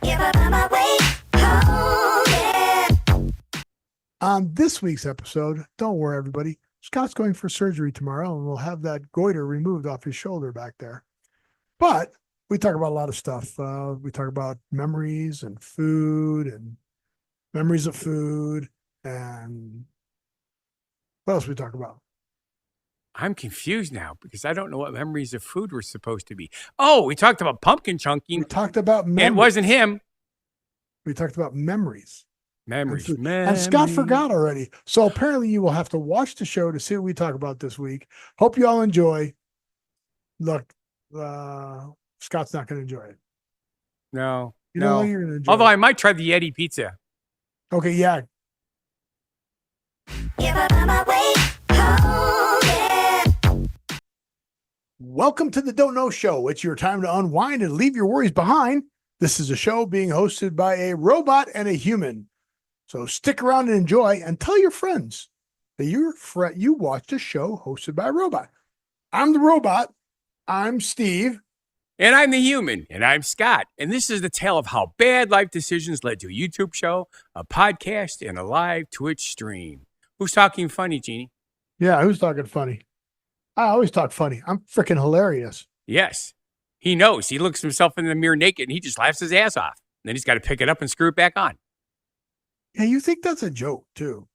If I find my way home, yeah. On this week's episode, don't worry, everybody. Scott's going for surgery tomorrow, and we'll have that goiter removed off his shoulder back there. But we talk about a lot of stuff. We talk about memories and food and memories of food. And what else we talk about? I'm confused now because I don't know what memories of food were supposed to be. Oh, we talked about pumpkin chunking. We talked about memories. And it wasn't him. We talked about memories. Memories. And Scott forgot already. So apparently you will have to watch the show to see what we talk about this week. Hope you all enjoy. Look, Scott's not going to enjoy it. No. You don't know you're going to enjoy Although it. I might try the Yeti pizza. Okay, yeah. If I find my way home, yeah. Welcome to the Don't Know Show. It's your time to unwind and leave your worries behind. This is a show being hosted by a robot and a human. So stick around and enjoy, and tell your friends that you watched a show hosted by a robot. I'm the robot. I'm Steve. And I'm the human. And I'm Scott. And this is the tale of how bad life decisions led to a YouTube show, a podcast, and a live Twitch stream. Who's talking funny, Jeannie? Yeah, who's talking funny? I always talk funny. I'm freaking hilarious. Yes. He knows. He looks himself in the mirror naked and he just laughs his ass off. And then he's got to pick it up and screw it back on. Yeah, you think that's a joke, too.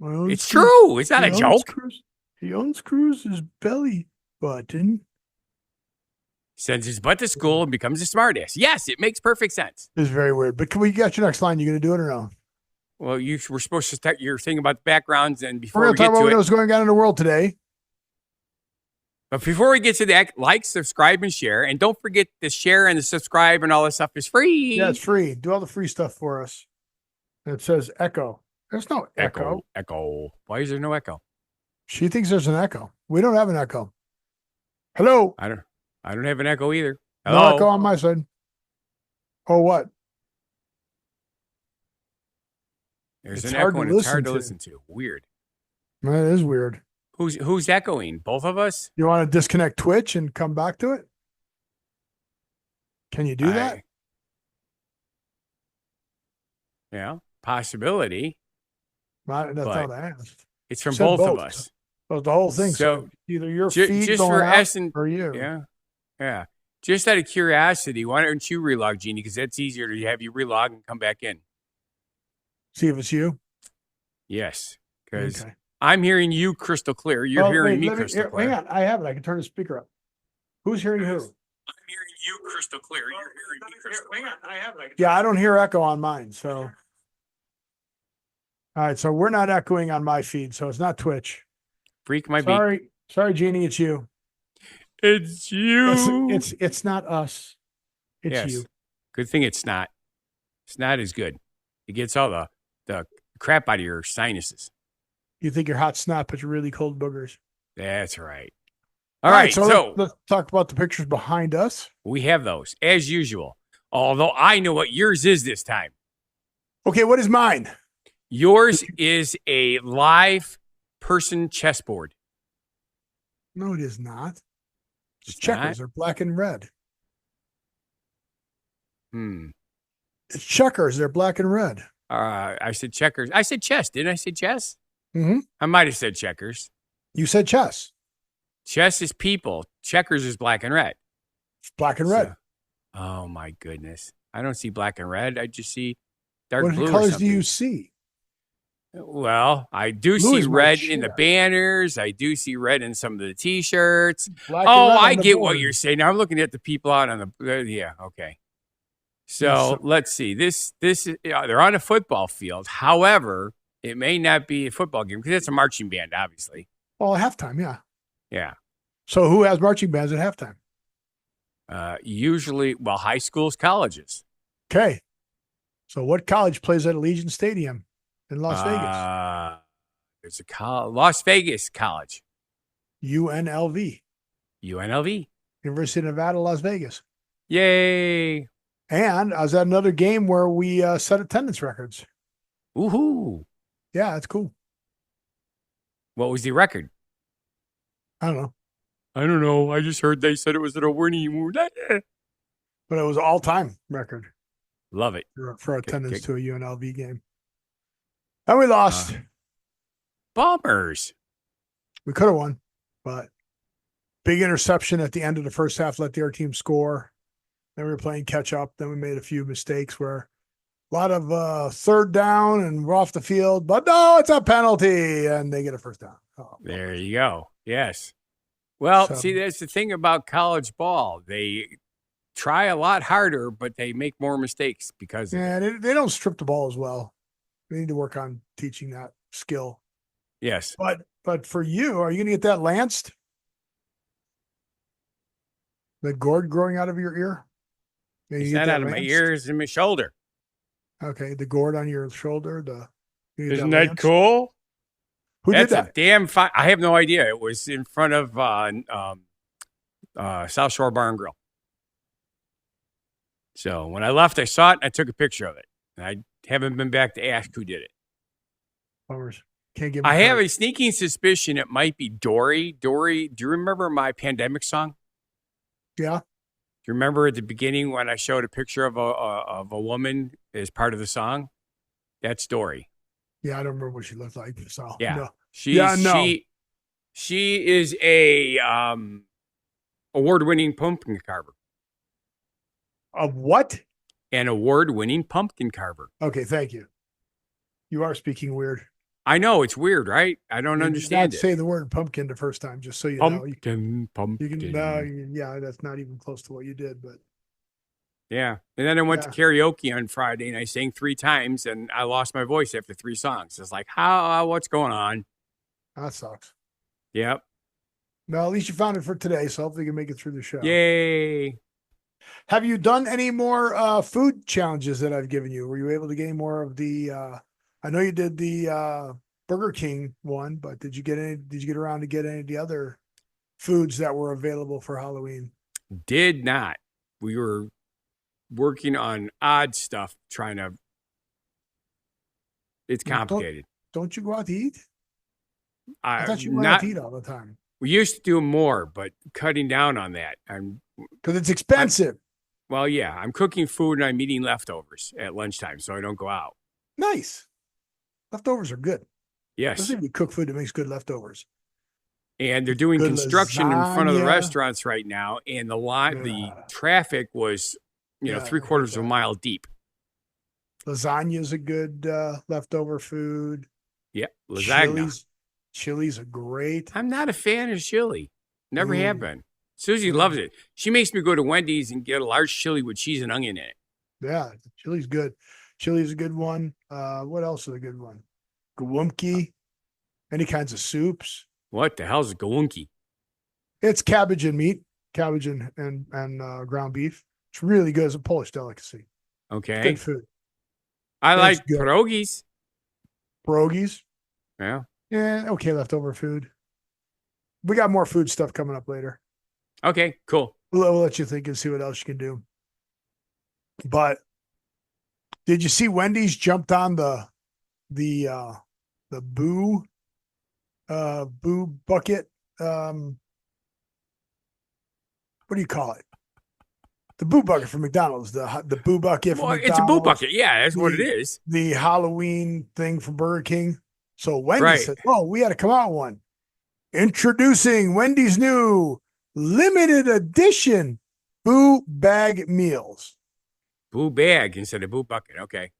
It's true. It's not a joke. He unscrews his belly button. Sends his butt to school and becomes a smartass. Yes, it makes perfect sense. It's very weird. But can we get your next line? You going to do it or no? Well, we're supposed to start your thing about the backgrounds, and before We're we going to get talk to about it, what's going on in the world today. but before we get to that, like, subscribe, and share, and don't forget the share and the subscribe and all that stuff is free. Yeah, it's free. Do all the free stuff for us. And it says echo. There's no echo. Echo. Why is there no echo? She thinks there's an echo. We don't have an echo. Hello. I don't have an echo either. No Hello. echo on my side. Oh, what? There's It's an hard echo to and it's hard listen to to. listen to. Weird. That is weird. Who's echoing? Both of us? You want to disconnect Twitch and come back to it? Can you do that? Yeah, possibility. That's but all I asked. It's from Said both of both. us. Well, the whole thing. So So, either your Ju- feed just going for out us and or you. yeah. Just out of curiosity, why don't you relog, Jeannie? Because that's easier to have you relog and come back in. See if it's you. Yes, because Okay. I'm hearing you crystal clear. You're Oh, hearing wait, me let crystal here, clear. hang on. I have it. I can turn the speaker up. Who's hearing who? I'm hearing you crystal clear. You're hearing me crystal clear. I have it. Yeah, I don't hear echo on mine. So, all right. So we're not echoing on my feed. So it's not Twitch. Freak my beak. Sorry, Jeannie. It's you. It's you. It's not us. It's yes. you. Good thing it's not. Snot is good. It gets all the crap out of your sinuses. You think you're hot snot, but you're really cold boogers. That's right. All right. So let's talk about the pictures behind us. we have those as usual. Although I know what yours is this time. Okay, what is mine? Yours is a live person chessboard. No, it is not. It's It's checkers. not? They're black and red. Hmm. It's checkers. They're black and red. I said checkers. I said chess. Didn't I say chess? Mm-hmm. I might have said checkers. You said chess. Chess is people. Checkers is black and red. It's black and red. So- oh my goodness. I don't see black and red. I just see dark What blue. or colors do you something. see? Well, I do Blue see is my red in the share. banners. I do see red in some of the T-shirts. Black and Oh, red I on the get what board. you're saying. Now I'm looking at the people out on the. Yeah, okay. So So- let's see. This is they're on a football field. However, it may not be a football game because it's a marching band, obviously. Oh, halftime, yeah. Yeah. So who has marching bands at halftime? Usually, well, high schools, colleges. Okay. So what college plays at Allegiant Stadium in Las Vegas? There's a Las Vegas College, UNLV, UNLV. University of Nevada, Las Vegas. Yay! And I was at another game where we set attendance records. Woohoo! Yeah, that's cool. What was the record? I don't know, I don't know. I just heard they said it was at a winning mood. but it was an all-time record. Love it. for attendance Okay. to a UNLV game. And we lost. Bummers. We could have won, but big interception at the end of the first half let the other team score. Then we were playing catch up. Then we made a few mistakes where a lot of third down and we're off the field, but no, it's a penalty and they get a first down. Oh, There you go. Yes. Well, So- see, that's the thing about college ball. They try a lot harder, but they make more mistakes because of it. yeah, they don't strip the ball as well. We need to work on teaching that skill. Yes. But for you, are you going to get that lanced? The gourd growing out of your ear? Yeah, It's you get not that out of my lanced? ears and my shoulder. Okay, the gourd on your shoulder. You get Isn't that lanced? cool? Who That's did that? a damn fine. I have no idea. It was in front of South Shore Bar and Grill. So when I left, I saw it and I took a picture of it. And I haven't been back to ask who did it. Bummers. Can't give. I have a sneaking suspicion it might be Dory. Dory, do you remember my pandemic song? Yeah. Do you remember at the beginning when I showed a picture of a woman as part of the song? That's Dory. Yeah, I don't remember what she looked like. So Yeah. no. She is a award-winning pumpkin carver. Of what? An award-winning pumpkin carver. Okay, thank you. You are speaking weird. I know it's weird, right? I don't You did understand not it. say the word pumpkin the first time, just so you know. You Pumpkin. can. Yeah, that's not even close to what you did, but Yeah. And then I went to Yeah. karaoke on Friday and I sang 3 times and I lost my voice after 3 songs. It's like, what's going on? that sucks. Yep. Well, at least you found it for today, so hopefully you can make it through the show. Yay. Have you done any more food challenges that I've given you? Were you able to gain more of the? I know you did the Burger King one, but did you get around to get any of the other foods that were available for Halloween? Did not. We were working on odd stuff, trying to. It's complicated. Don't you go out to eat? I thought you went out not. to eat all the time We used to do more, but cutting down on that. because it's expensive. Well, yeah, I'm cooking food and I'm eating leftovers at lunchtime, so I don't go out. Nice. Leftovers are good. Yes. Especially if you cook food that makes good leftovers. And they're doing Good construction in front of the lasagna. restaurants right now, and the Yeah. traffic was, Yeah, I hate 3/4 of a that. mile deep. Lasagna is a good leftover food. Yeah, lasagna. Chili's are great. I'm not a fan of chili. Never have Ooh. been. Susie loves it. She makes me go to Wendy's and get a large chili with cheese and onion in it. Yeah, chili's good. Chili's a good one. What else is a good one? Gawumki. Any kinds of soups. What the hell's a gawunki? It's cabbage and meat, cabbage and ground beef. It's really good. It's a Polish delicacy. Okay. Good food. I It's like good. pierogies. Pierogies. Yeah. Yeah, okay, leftover food. We got more food stuff coming up later. Okay, cool. We'll let you think and see what else you can do. But did you see Wendy's jumped on the boo bucket? What do you call it? The boo bucket from McDonald's. The boo bucket from Well, McDonald's. it's a boo bucket. Yeah, that's what it is. The Halloween thing from Burger King. So Wendy Right. said, "Oh, we had to come out with one. Introducing Wendy's new limited edition boo bag meals." Boo bag instead of boo bucket. Okay.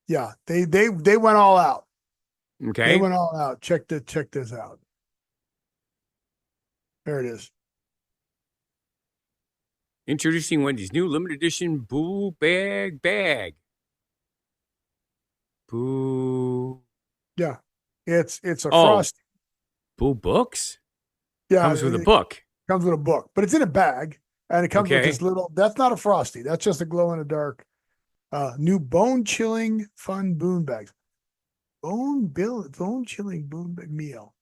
Yeah, they went all out. Okay. They went all out. Check this out. There it is. Introducing Wendy's new limited edition boo bag. Boo. Yeah, it's a Oh. frost. Boo books? Yeah, Comes with a it book. comes with a book, but it's in a bag, and it comes with Okay. this little. That's not a frosty. That's just a glow in the dark. New bone chilling fun boon bags. Bone chilling boon bag meal.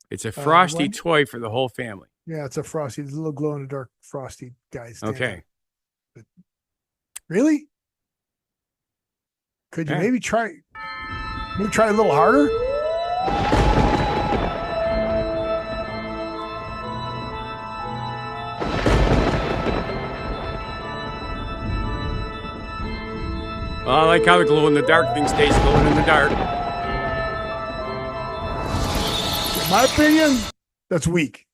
It's a frosty what? toy for the whole family. Yeah, it's a frosty. It's a little glow in the dark frosty guys. Okay. Really? Could you Yeah. maybe try a little harder? Well, I like how the glow-in-the-dark thing stays glowing in the dark. In my opinion, that's weak.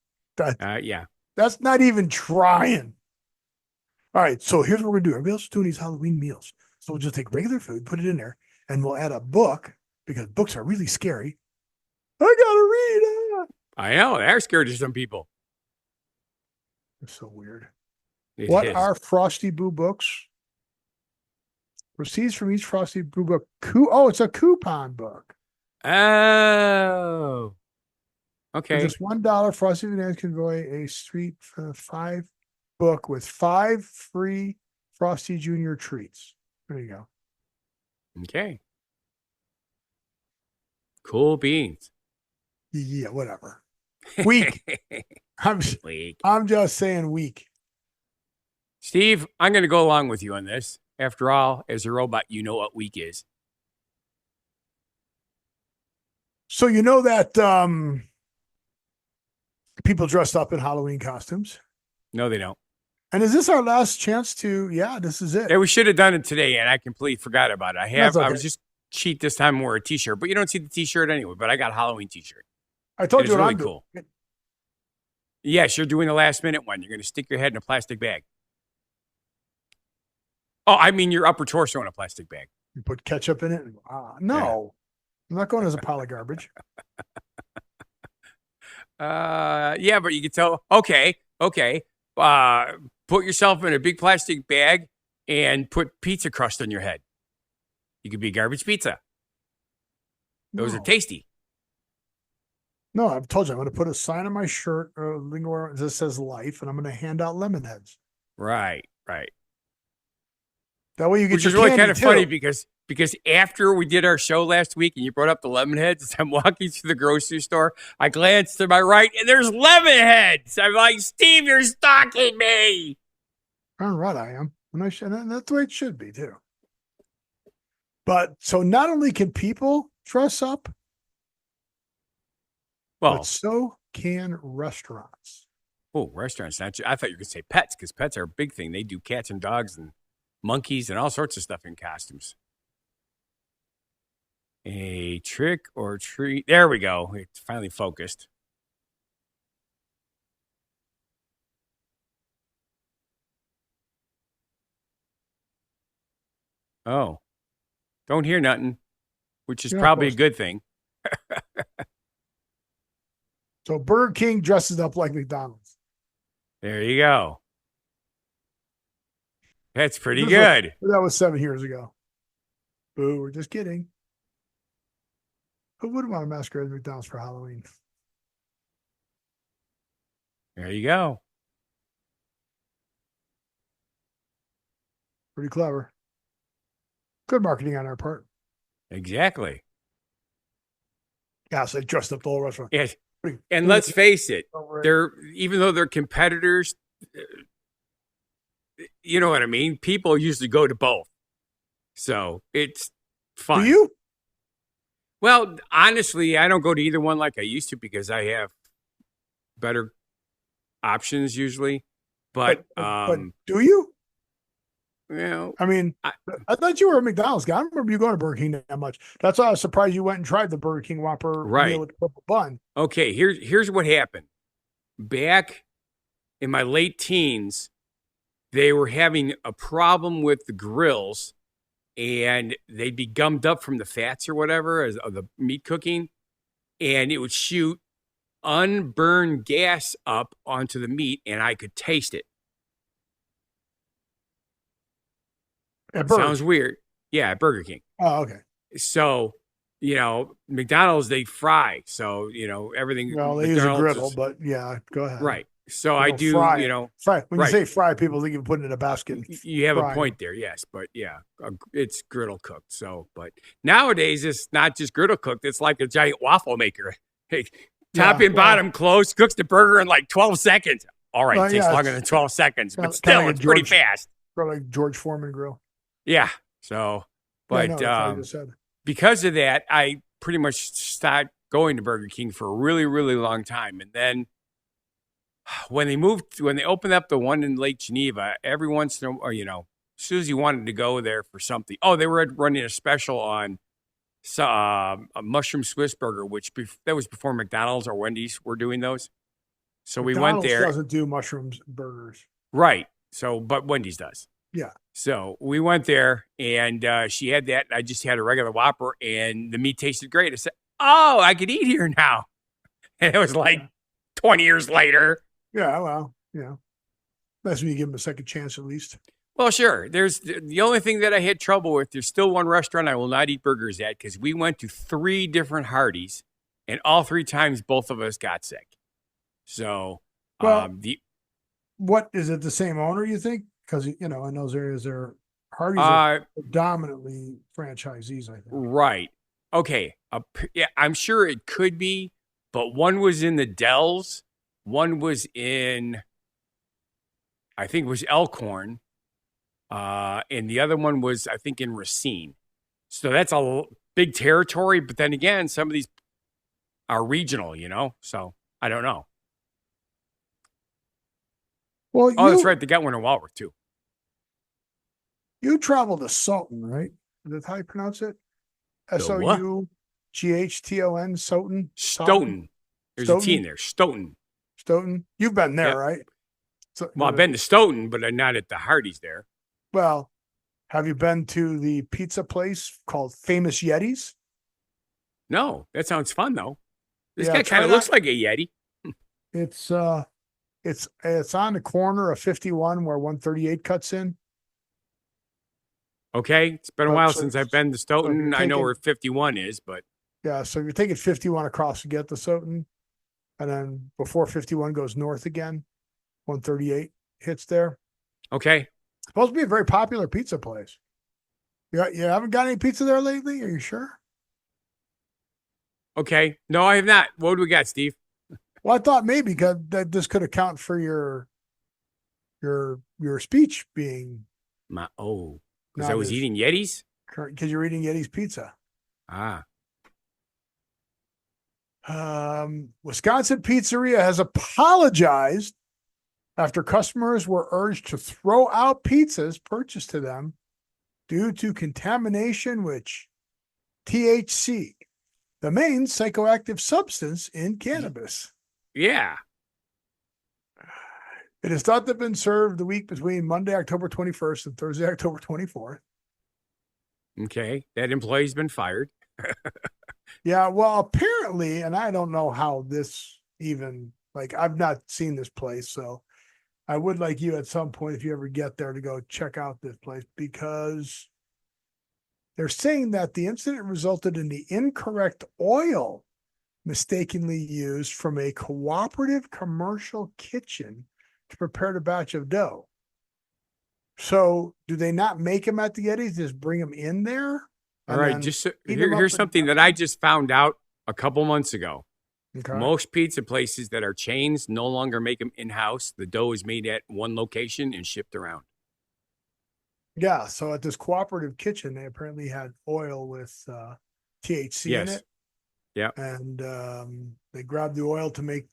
Yeah. That's not even trying. All right, so here's what we're doing. Everybody else is doing these Halloween meals. So we'll just take regular food, put it in there, and we'll add a book because books are really scary. I gotta read it. I know. They're scared to some people. It's so weird. It What is. are Frosty Boo books? Proceeds from each Frosty Boo book. Oh, it's a coupon book. Oh. For Okay. just $1, Frosty Bananas can enjoy a street 5 book with 5 free Frosty Junior treats. There you go. Okay. Cool beans. Yeah, whatever. Weak. Weak. I'm just saying weak. Steve, I'm going to go along with you on this. After all, as a robot, you know what weak is. So you know that people dressed up in Halloween costumes. No, they don't. And is this our last chance to? Yeah, this is it. Yeah, we should have done it today, and I completely forgot about it. That's okay. I was just cheat this time and wear a T-shirt, but you don't see the T-shirt anyway. But I got a Halloween T-shirt. I told It's you what really I'm cool. doing. Yes, you're doing the last minute one. You're going to stick your head in a plastic bag. Oh, I mean your upper torso in a plastic bag. You put ketchup in it. No, I'm not going as a pile of garbage. Yeah, but you can tell. Okay. Put yourself in a big plastic bag and put pizza crust on your head. You could be garbage pizza. Those are tasty. No, I've told you I'm going to put a sign on my shirt that says life, and I'm going to hand out lemon heads. Right. That way you get Which your is really candy kind of too. funny because after we did our show last week and you brought up the lemon heads, as I'm walking through the grocery store, I glanced to my right and there's lemon heads. I'm like, Steve, you're stalking me. Darn right I am. And that's the way it should be too. But so not only can people dress up, Well, but so can restaurants. oh, restaurants. I thought you were going to say pets because pets are a big thing. They do cats and dogs and monkeys and all sorts of stuff in costumes. A trick or treat. There we go. It's finally focused. Oh, don't hear nothing, which is Yeah, of probably a course. good thing. So Burger King dresses up like McDonald's. There you go. That's pretty This good. That was 7 years ago. Boo, we're just kidding. Who wouldn't want to masquerade as McDonald's for Halloween? There you go. Pretty clever. Good marketing on our part. Exactly. Yeah, so they dressed up the whole restaurant. Yes. And let's face it, Over it. they're even though they're competitors, you know what I mean? People usually go to both. So it's fun. Do you? Well, honestly, I don't go to either one like I used to because I have better options usually. But do you? you know, I mean, I thought you were a McDonald's guy. I don't remember you going to Burger King that much. That's why I was surprised you went and tried the Burger King Whopper meal with the purple bun. okay, here's what happened. Back in my late teens, they were having a problem with the grills and they'd be gummed up from the fats or whatever of the meat cooking, and it would shoot unburned gas up onto the meat and I could taste it. At Burger Sounds King. weird. Yeah, at Burger King. Oh, okay. So, McDonald's, they fry. So, everything. Well, they use a McDonald's griddle, is- but yeah, go ahead. Right. So They I don't do, fry. Fry. When right. you say fry, people think you put it in a basket. And you have fry. a point there, yes. But yeah, it's griddle cooked. So, but nowadays it's not just griddle cooked. It's like a giant waffle maker. Hey, top and bottom close, cooks the burger in like 12 seconds. All right, it takes longer than 12 seconds, but still, like it's pretty fast. Probably like George Foreman grill. Yeah. So, but Yeah, no, that's what I just said. because of that, I pretty much stopped going to Burger King for a really, really long time. And then when they opened up the one in Lake Geneva, every once in a while, Susie wanted to go there for something. Oh, they were running a special on a mushroom Swiss burger, which that was before McDonald's or Wendy's were doing those. So we went McDonald's there. doesn't do mushrooms burgers. Right. So, but Wendy's does. Yeah. So we went there, and she had that. And I just had a regular Whopper, and the meat tasted great. I said, "Oh, I could eat here now." And it was like 20 years later. Yeah, well, yeah. That's when you give them a second chance at least. Well, sure. There's the only thing that I had trouble with. There's still one restaurant I will not eat burgers at because we went to 3 different Hardee's, and all 3 times both of us got sick. So, Well, what is it? The same owner, you think? Because in those areas, Hardee's are predominantly franchisees. I think. Right. Okay. Yeah, I'm sure it could be, but one was in the Dells, one was in, I think it was Elkhorn. And the other one was, I think, in Racine. So that's a big territory. But then again, some of these are regional, So I don't know. Well, that's right. They got one in Walworth, too. You traveled to Stoughton, right? Is that how you pronounce it? Soughton, Stoughton? Stoughton. There's a T in there. Stoughton. Stoughton. You've been there, right? So, well, I've been to Stoughton, but I'm not at the Hardee's there. Well, have you been to the pizza place called Famous Yetis? No, that sounds fun though. This Yeah, guy kind of looks like a Yeti. It's on the corner of 51 where 138 cuts in. Okay, it's been a while since I've been to Stoughton. So I know where 51 is, but yeah. So you're taking 51 across to get to Stoughton, and then before 51 goes north again, 138 hits there. Okay. Supposed to be a very popular pizza place. You haven't got any pizza there lately? Are you sure? Okay. No, I have not. What do we got, Steve? Well, I thought maybe because this could account for your speech being because I was eating Yetis? Because you're eating Yeti's pizza. Wisconsin Pizzeria has apologized after customers were urged to throw out pizzas purchased to them due to contamination with THC, the main psychoactive substance in cannabis. Yeah. It is thought to have been served the week between Monday, October 21st and Thursday, October 24th. Okay. That employee's been fired. Yeah, well, apparently, and I don't know how this even, I've not seen this place, so I would like you at some point, if you ever get there, to go check out this place, because they're saying that the incident resulted in the incorrect oil mistakenly used from a cooperative commercial kitchen to prepare the batch of dough. So do they not make them at the Yetis? Just bring them in there? All right. Here's something that I just found out a couple months ago. Okay. Most pizza places that are chains no longer make them in-house. The dough is made at one location and shipped around. Yeah. So at this cooperative kitchen, they apparently had oil with THC in it. Yeah. And they grabbed the oil to make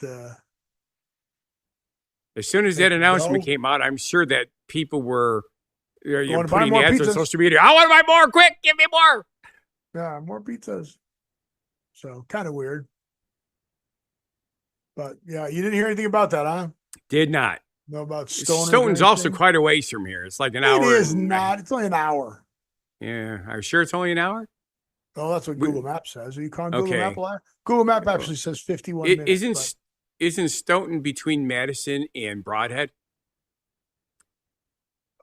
as soon as that announcement came out, I'm sure that people were putting ads on social media. I want to buy more. Quick, give me more. Yeah, more pizzas. So kind of weird. But yeah, you didn't hear anything about that, huh? Did not. No, about Stoughton. Stoughton's also quite a ways from here. It's like an hour. It is not. It's only an hour. Yeah. Are you sure it's only an hour? Oh, that's what Google Maps says. Are you calling Google Map a liar? Google Map actually says 51 minutes. Isn't Stoughton between Madison and Broadhead?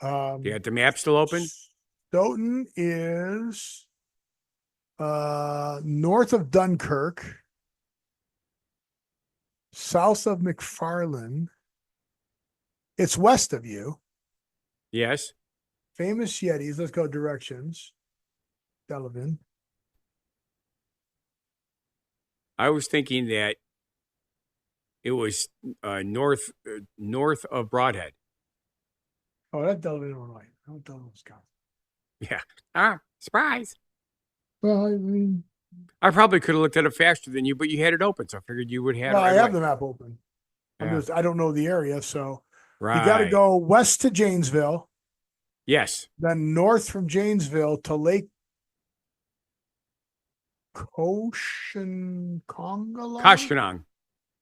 You got the map still open? Stoughton is north of Dunkirk, south of McFarland. It's west of you. Yes. Famous Yetis. Let's go directions. Delavan. I was thinking that it was north of Broadhead. Oh, that's Delavan, Illinois. I don't Delavan, Wisconsin. Yeah. Surprise. Well, I mean, I probably could have looked at it faster than you, but you had it open, so I figured you would have. Well, it right I have the map open. Yeah. I don't know the area, so right. You got to go west to Janesville. Yes. Then north from Janesville to Lake Koshinkongalon? Koshkonong.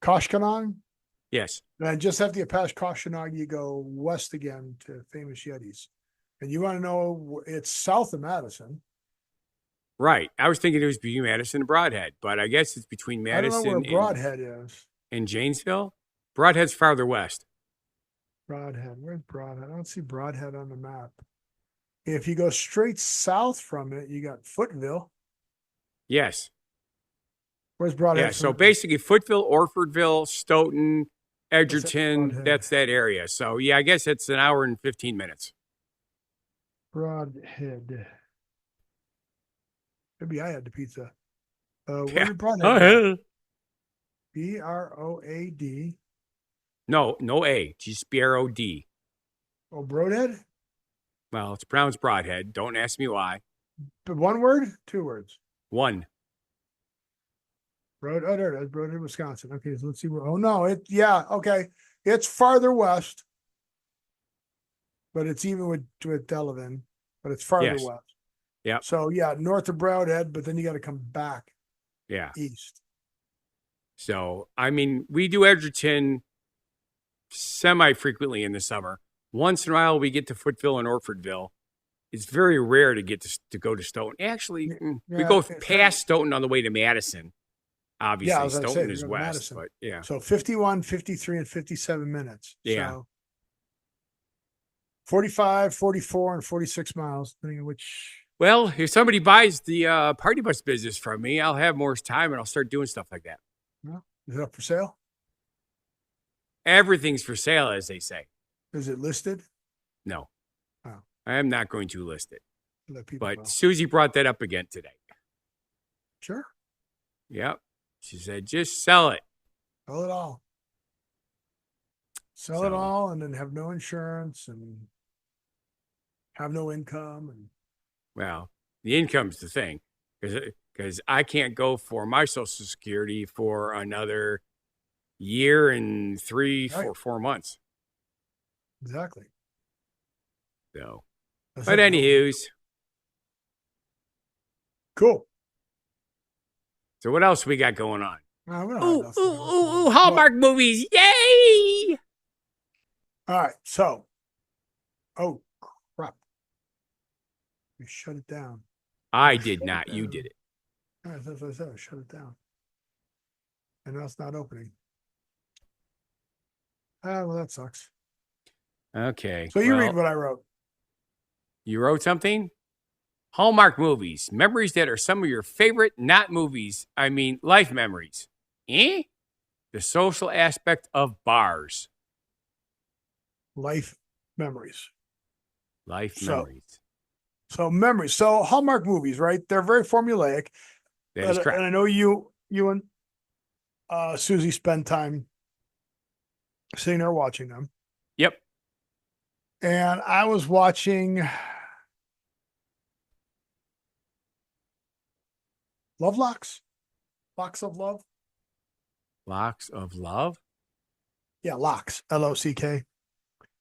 Koshkonong? Yes. And just after you pass Koshkonong, you go west again to famous Yetis. And you want to know, it's south of Madison. Right. I was thinking it was between Madison and Broadhead, but I guess it's between I don't know Madison where Broadhead is. and Janesville. Broadhead's farther west. Broadhead. Where's Broadhead? I don't see Broadhead on the map. If you go straight south from it, you got Footville. Yes. Where's Broadhead? Yeah. So basically, Footville, Orfordville, Stoughton, Edgerton, Broadhead. that's that area. So, yeah, I guess it's an hour and 15 minutes. Broadhead. Maybe I had the pizza. Where Yeah. did Broadhead Oh, go? yeah. Broad. No A. Just BROD. Oh, Broadhead? Well, it's pronounced Broadhead. Don't ask me why. But one word? Two words. One. Broad. Oh, there it is. Broadhead, Wisconsin. Okay, so let's see where. Oh no, okay. It's farther west, but it's even with Delavan, but it's farther Yes. west. Yeah. So yeah, north of Broadhead, but then you got to come back Yeah. east. So, I mean, we do Edgerton semi-frequently in the summer. Once in a while, we get to Footville and Orfordville. It's very rare to get to go to Stoughton. Actually, we Yeah, go it's past Stoughton on the way to Madison. Obviously, Yeah, I was gonna say, Stoughton we is go to west, Madison. but yeah. So 51, 53, and 57 minutes. Yeah. So 45, 44, and 46 miles, depending on which. Well, if somebody buys the party bus business from me, I'll have more time and I'll start doing stuff like that. Is it up for sale? Everything's for sale, as they say. Is it listed? No, Oh. I am not going to list it. Let people But know. Susie brought that up again today. Sure. Yep. She said, just sell it. Sell it all. Sell it So- all and then have no insurance and have no income. And Well, the income's the thing because I can't go for my Social Security for another year and Right. 4 months. exactly. So, That's but it. anywho's, Cool. so what else we got going on? We don't have Ooh, nothing ooh, else. ooh, ooh, Hallmark movies. Yay! All right. So, oh, crap. We shut it down. I did not. You did it. All right, that's what I said. I shut it down. And now it's not opening. Well, that sucks. Okay. So you well, read what I wrote. You wrote something? Hallmark movies. Memories that are some of your favorite, not movies. I mean, life memories. Eh? The social aspect of bars. Life memories. Life So- memories. So memories. So Hallmark movies, right? They're very formulaic. That is And correct. I know you and Susie spend time sitting there watching them. Yep. And I was watching Love Locks. Locks of Love. Locks of Love. Yeah, Locks. Lock.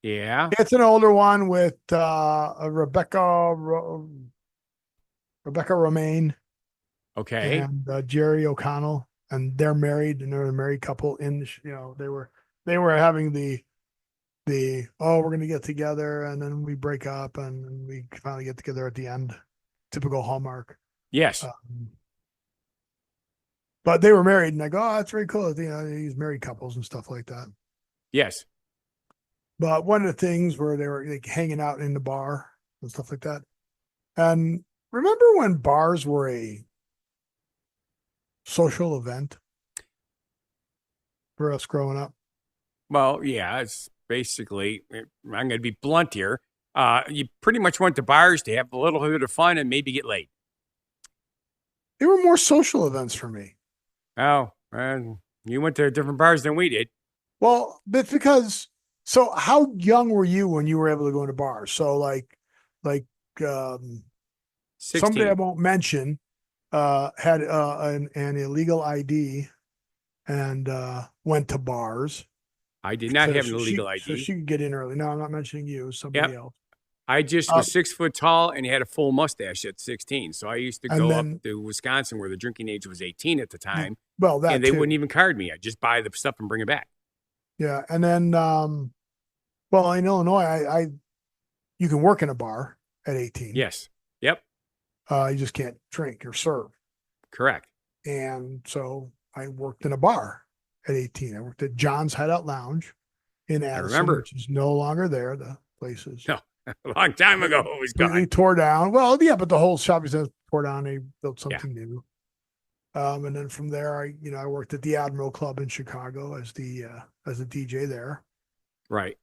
Yeah. It's an older one with Rebecca Romaine Okay. and Jerry O'Connell, and they're married, and they're a married couple. They were having the we're gonna get together, and then we break up, and we finally get together at the end. Typical Hallmark. Yes. But they were married, and I go, oh, that's very cool. These married couples and stuff like that. Yes. But one of the things where they were like hanging out in the bar and stuff like that. And remember when bars were a social event for us growing up? Well, yeah. It's basically, I'm going to be blunt here. You pretty much went to bars to have a little bit of fun and maybe get laid. They were more social events for me. Oh, you went to different bars than we did. Well, that's because, so how young were you when you were able to go into bars? So like 16. somebody I won't mention had an illegal ID and went to bars. I did not So have an she- illegal So ID. she could get in early. No, I'm not mentioning you, somebody Yep. else. I just was 6 foot tall and had a full mustache at 16. So I used to And go then- up to Wisconsin where the drinking age was 18 at the time. Well, that And they too. wouldn't even card me. I'd just buy the stuff and bring it back. Yeah, and then, well, in Illinois, you can work in a bar at 18. Yes. Yep. You just can't drink or serve. Correct. And so I worked in a bar at 18. I worked at John's Hideout Lounge in Addison, remember. which is no longer there. The place is No. A long time ago, it was they gone. tore down. Well, yeah, but the whole shopping center tore down. They built something new. And then from there, I worked at the Admiral Club in Chicago as a DJ there. Right.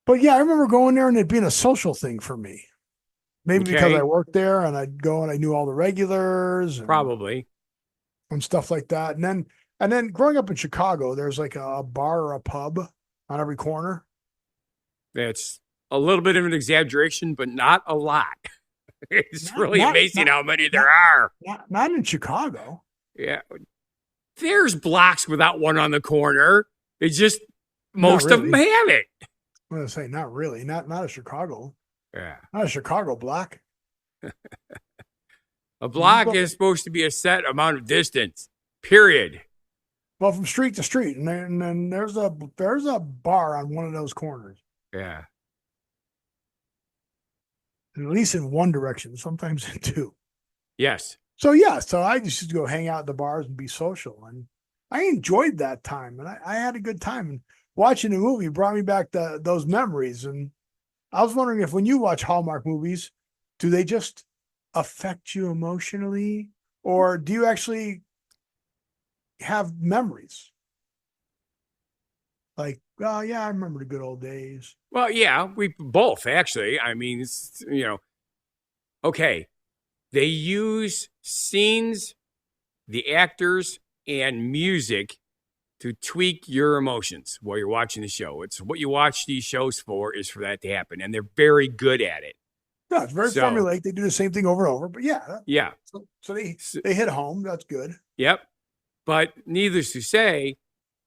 But yeah, I remember going there and it being a social thing for me. Maybe because Okay. I worked there and I'd go and I knew all the regulars Probably. and stuff like that. And then growing up in Chicago, there's like a bar or a pub on every corner. That's a little bit of an exaggeration, but not a lot. It's really amazing how many there are. Not in Chicago. Yeah. There's blocks without one on the corner. It's just most of them really. have it. I'm gonna say not really, not a Chicago, Yeah. not a Chicago block. A block is supposed to be a set amount of distance, period. Well, from street to street, and then there's a bar on one of those corners, Yeah. at least in one direction, sometimes in two. Yes. So yeah, so I just used to go hang out at the bars and be social, and I enjoyed that time, and I had a good time. And watching the movie brought me back those memories. And I was wondering if when you watch Hallmark movies, do they just affect you emotionally, or do you actually have memories? Like, oh yeah, I remember the good old days. Well, yeah, we both actually. I mean, okay. They use scenes, the actors, and music to tweak your emotions while you're watching the show. It's what you watch these shows for, is for that to happen. And they're very good at it. No, it's very formulaic. They do the same thing over and over. But yeah, Yeah. so they hit home. That's good. Yep. But needless to say,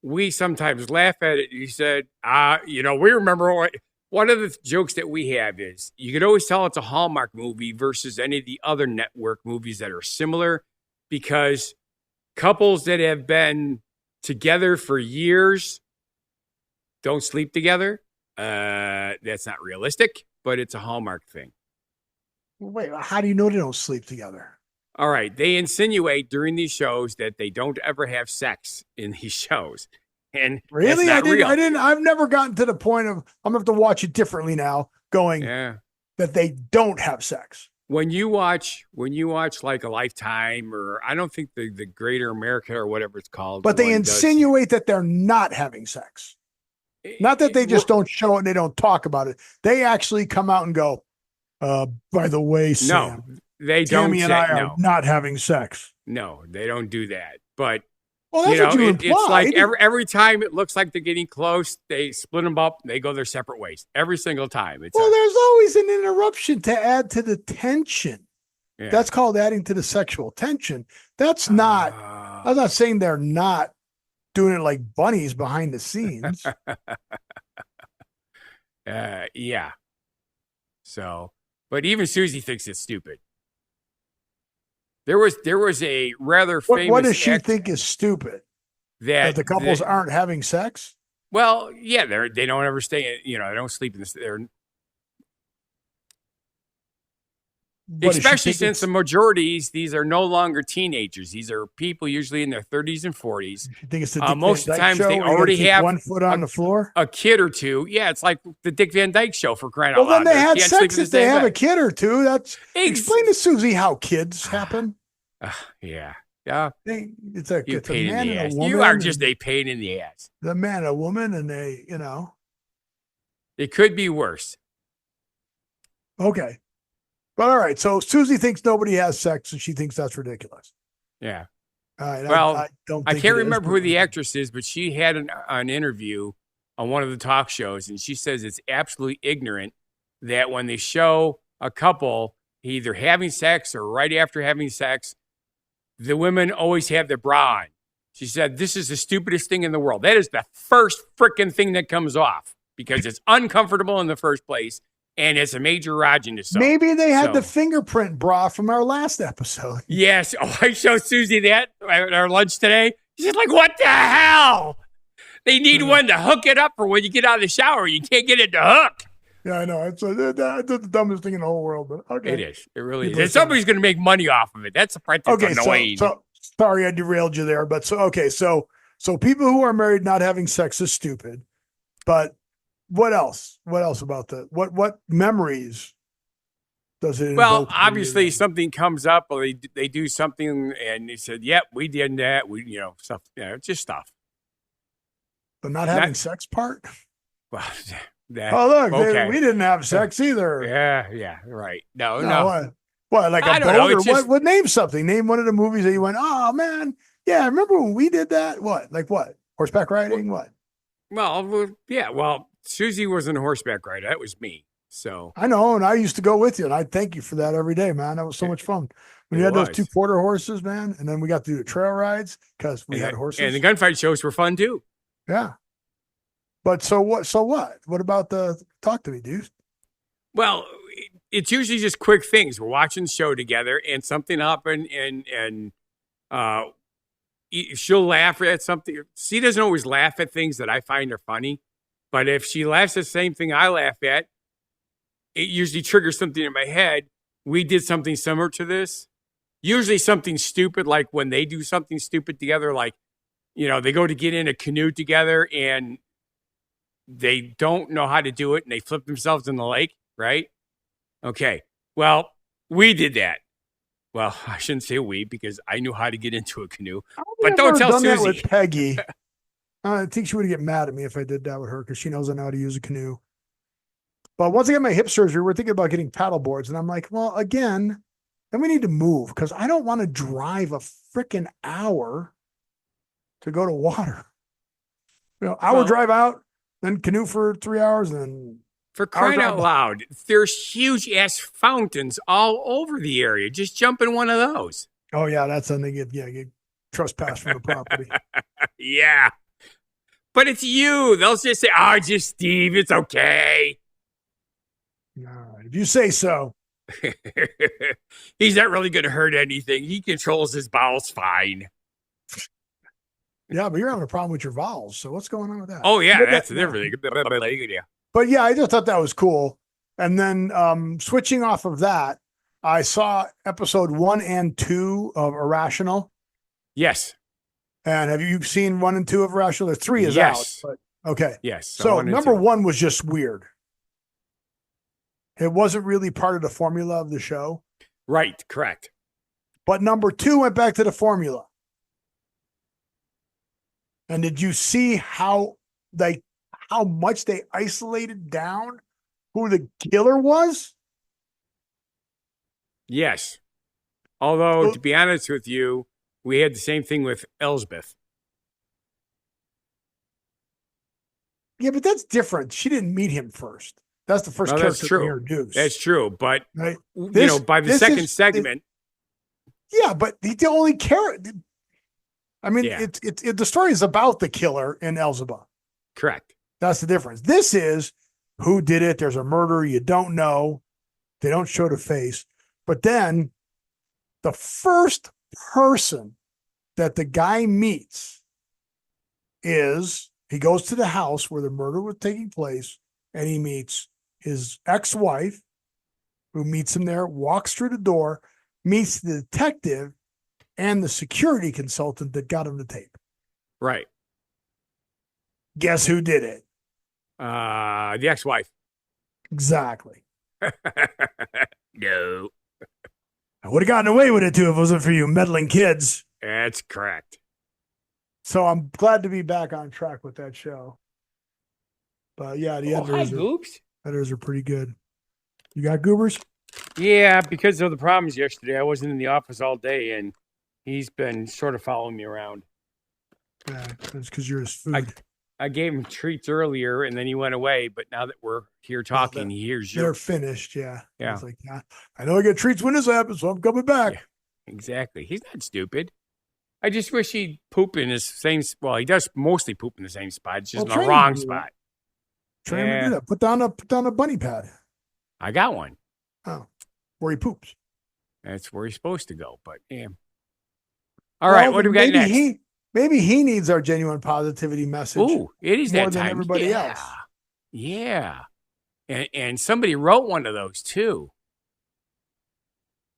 we sometimes laugh at it. You said, we remember one of the jokes that we have is you could always tell it's a Hallmark movie versus any of the other network movies that are similar, because couples that have been together for years don't sleep together. That's not realistic, but it's a Hallmark thing. Wait, how do you know they don't sleep together? All right. They insinuate during these shows that they don't ever have sex in these shows. And really, that's not real. I've never gotten to the point of I'm gonna have to watch it differently now, going that they don't have sex. When you watch like a Lifetime, or I don't think the Greater America or whatever it's called, But they insinuate that they're not having sex. Not that they just don't show it and they don't talk about it. They actually come out and go, by the way, Sam, no, they don't. Tammy and I are not having sex. No, they don't do that. But well, that's what you implied. It's like every time it looks like they're getting close, they split them up. They go their separate ways every single time. There's always an interruption to add to the tension. Yeah. That's called adding to the sexual tension. That's not. I'm not saying they're not doing it like bunnies behind the scenes. Yeah. So, but even Susie thinks it's stupid. There was a rather famous. What does she think is stupid? That the couples aren't having sex? Well, yeah, they don't ever stay. They don't sleep in this. Especially since the majorities, these are no longer teenagers. These are people usually in their 30s and 40s. You think it's the Dick most Van of the Dyke times show they where you already gotta keep have one foot on the floor. A kid or two. Yeah, it's like the Dick Van Dyke show, for crying out loud. Well, then they had Can't sleep sex in if the they same have bed. a kid or two. That's explain to Susie how kids happen. Yeah. It's a pain man in the and ass. a woman. You are just a pain in the ass. The man and a woman, and It could be worse. Okay. But all right. So Susie thinks nobody has sex, and she thinks that's ridiculous. Yeah. All right. Well, I don't. I think can't it is, remember but- who the actress is, but she had an interview on one of the talk shows, and she says it's absolutely ignorant that when they show a couple either having sex or right after having sex, the women always have their bra on. She said, this is the stupidest thing in the world. That is the first freaking thing that comes off because it's uncomfortable in the first place. and it's a major erogenous zone. Maybe they had the So- fingerprint bra from our last episode. Yes. Oh, I showed Susie that at our lunch today. She's like, what the hell? They need one to hook it up for when you get out of the shower. You can't get it to hook. Yeah, I know. It's the dumbest thing in the whole world, but okay. It is. It really People is. And somebody's going to make money off of it. That's the part that's Okay, annoying. so sorry I derailed you there, but so people who are married not having sex is stupid. But what else? What else about that? What memories does it Well, invoke in obviously you? something comes up or they do something and they said, yep, we did that. Stuff. Just stuff. The not having sex part? Well, that, Oh, look, okay. we didn't have sex either. Yeah, right. No. What, like I a don't know, boat or it's just- what? Name something. Name one of the movies that you went, oh, man. Yeah, remember when we did that? What? Like what? Horseback riding? What? Well, yeah. Well, Susie wasn't a horseback rider. That was me. So I know, and I used to go with you, and I thank you for that every day, man. That was so much fun. When you had those was. 2 quarter horses, man, and then we got to do the trail rides because we had horses. And the gunfight shows were fun too. Yeah. But so what? So what? What about talk to me, dude? Well, it's usually just quick things. We're watching the show together, and something happened, and she'll laugh at something. She doesn't always laugh at things that I find are funny, but if she laughs at the same thing I laugh at, it usually triggers something in my head. We did something similar to this. Usually something stupid, like when they do something stupid together, like they go to get in a canoe together and they don't know how to do it and they flip themselves in the lake, right? Okay. Well, we did that. Well, I shouldn't say we because I knew how to get into a canoe. But don't tell done that Susie. with Peggy. I think she would get mad at me if I did that with her because she knows I know how to use a canoe. But once I get my hip surgery, we're thinking about getting paddle boards. And I'm like, well, again, then we need to move because I don't want to drive a freaking hour to go to water. Hour drive out, then canoe for 3 hours, and then For crying out loud, there's huge ass fountains all over the area. Just jump in one of those. oh yeah, that's something get trespass from the property. Yeah. But it's you. They'll just say, oh, just Steve. It's okay. All right, if you say so. He's not really going to hurt anything. He controls his bowels fine. Yeah, but you're having a problem with your vowels. So what's going on with that? Oh, yeah. But That's that- different. But yeah, I just thought that was cool. And then switching off of that, I saw episode 1 and 2 of Irrational. Yes. And have you seen 1 and 2 of Irrational? There's 3 is Yes. out. But okay. Yes. So one and number two. 1 was just weird. It wasn't really part of the formula of the show. Right. Correct. But number 2 went back to the formula. And did you see how much they isolated down who the killer was? Yes. Although, Well- to be honest with you, we had the same thing with Elsbeth. Yeah, but that's different. She didn't meet him first. That's the first No, that's character true. we introduced. That's true. But, right. by the this second is- segment, Yeah, but the only character. I mean, Yeah. the story is about the killer in Elzebub. correct. That's the difference. This is who did it. There's a murder you don't know. They don't show the face. But then the first person that the guy meets is he goes to the house where the murder was taking place and he meets his ex-wife who meets him there, walks through the door, meets the detective and the security consultant that got him the tape. Right. Guess who did it? The ex-wife. Exactly. No. I would have gotten away with it too if it wasn't for you meddling kids. That's correct. So I'm glad to be back on track with that show. But yeah, the Goops. editors are pretty good. You got goobers? Yeah, because of the problems yesterday, I wasn't in the office all day, and he's been sort of following me around. Yeah, that's because you're his food. I gave him treats earlier, and then he went away. But now that we're here talking, he hears you. They're finished. Yeah. Yeah. It's like, yeah, I know I get treats when this happens, so I'm coming back. Yeah. Exactly. He's not stupid. I just wish he'd poop in his same. Well, he does mostly poop in the same spot. It's just Well, in the train wrong him to do spot. Train him to Yeah. do that. Put down a bunny pad. I got one. Oh, where he poops. That's where he's supposed to go. But yeah. All right, what do we got next? Maybe he needs our genuine positivity message. Ooh, it is more that than time. everybody Yeah. else. Yeah. And somebody wrote one of those too.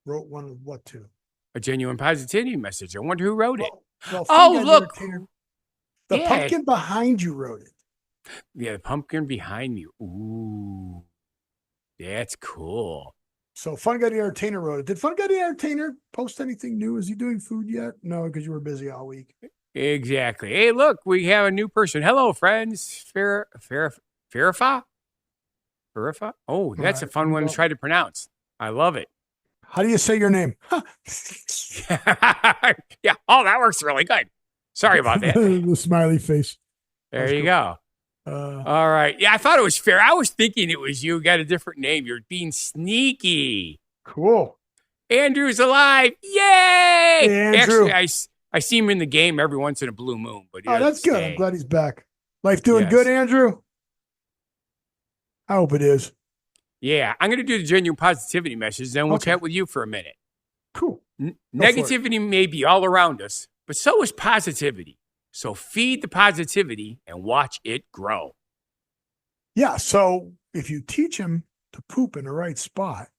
Wrote one of what to? A genuine positivity message. I wonder who wrote it. Well, Oh, look. The pumpkin behind you wrote it. Yeah, the pumpkin behind me. Ooh, that's cool. So Funguy The Entertainer wrote it. Did Funguy The Entertainer post anything new? Is he doing food yet? No, because you were busy all week. Exactly. Hey, look, we have a new person. Hello, friends. Farifa? Oh, that's a fun one to try to pronounce. I love it. How do you say your name? Yeah. Oh, that works really good. Sorry about that. The smiley face. There you go. All right. Yeah, I thought it was fair. I was thinking it was you. Got a different name. You're being sneaky. Cool. Andrew's alive. Yay! Hey, Andrew. Actually, I see him in the game every once in a blue moon. But that's good. I'm glad he's back. Life doing good, Andrew? I hope it is. Yeah, I'm going to do the genuine positivity message, then we'll chat with you for a minute. Cool. Negativity may be all around us, but so is positivity. So feed the positivity and watch it grow. Yeah, so if you teach him to poop in the right spot,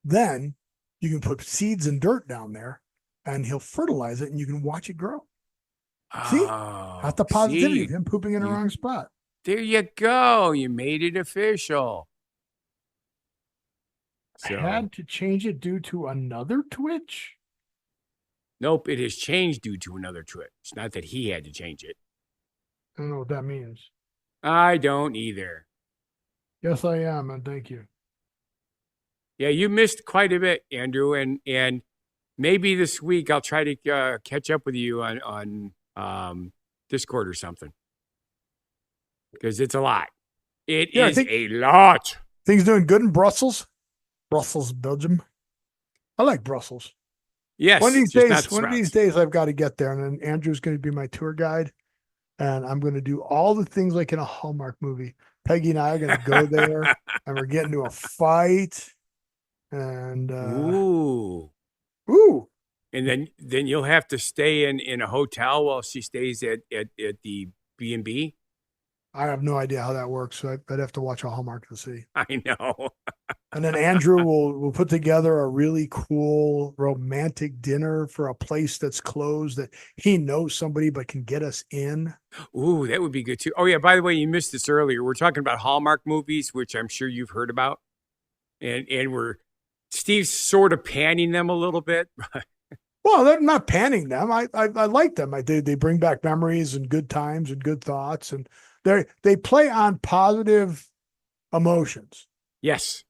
then you can put seeds and dirt down there, and he'll fertilize it, and you can watch it grow. See? That's the positivity of him pooping in the wrong spot. There you go. You made it official. So. I had to change it due to another Twitch? Nope, it has changed due to another Twitch. It's not that he had to change it. I don't know what that means. I don't either. Yes, I am, and thank you. Yeah, you missed quite a bit, Andrew, and maybe this week I'll try to catch up with you on Discord or something. Because it's a lot. It is a lot. Things doing good in Brussels? Brussels, Belgium. I like Brussels. Yes. One of these days I've got to get there, and then Andrew's going to be my tour guide, and I'm going to do all the things like in a Hallmark movie. Peggy and I are going to go there, and we're getting into a fight, and ooh. And then you'll have to stay in a hotel while she stays at the B&B. I have no idea how that works, so I'd have to watch a Hallmark to see. I know. And then Andrew will put together a really cool romantic dinner for a place that's closed that he knows somebody but can get us in. Ooh, that would be good too. Oh yeah, by the way, you missed this earlier. We're talking about Hallmark movies, which I'm sure you've heard about. And Steve's sort of panning them a little bit. Well, they're not panning them. I like them. They bring back memories and good times and good thoughts, and they play on positive emotions. Yes.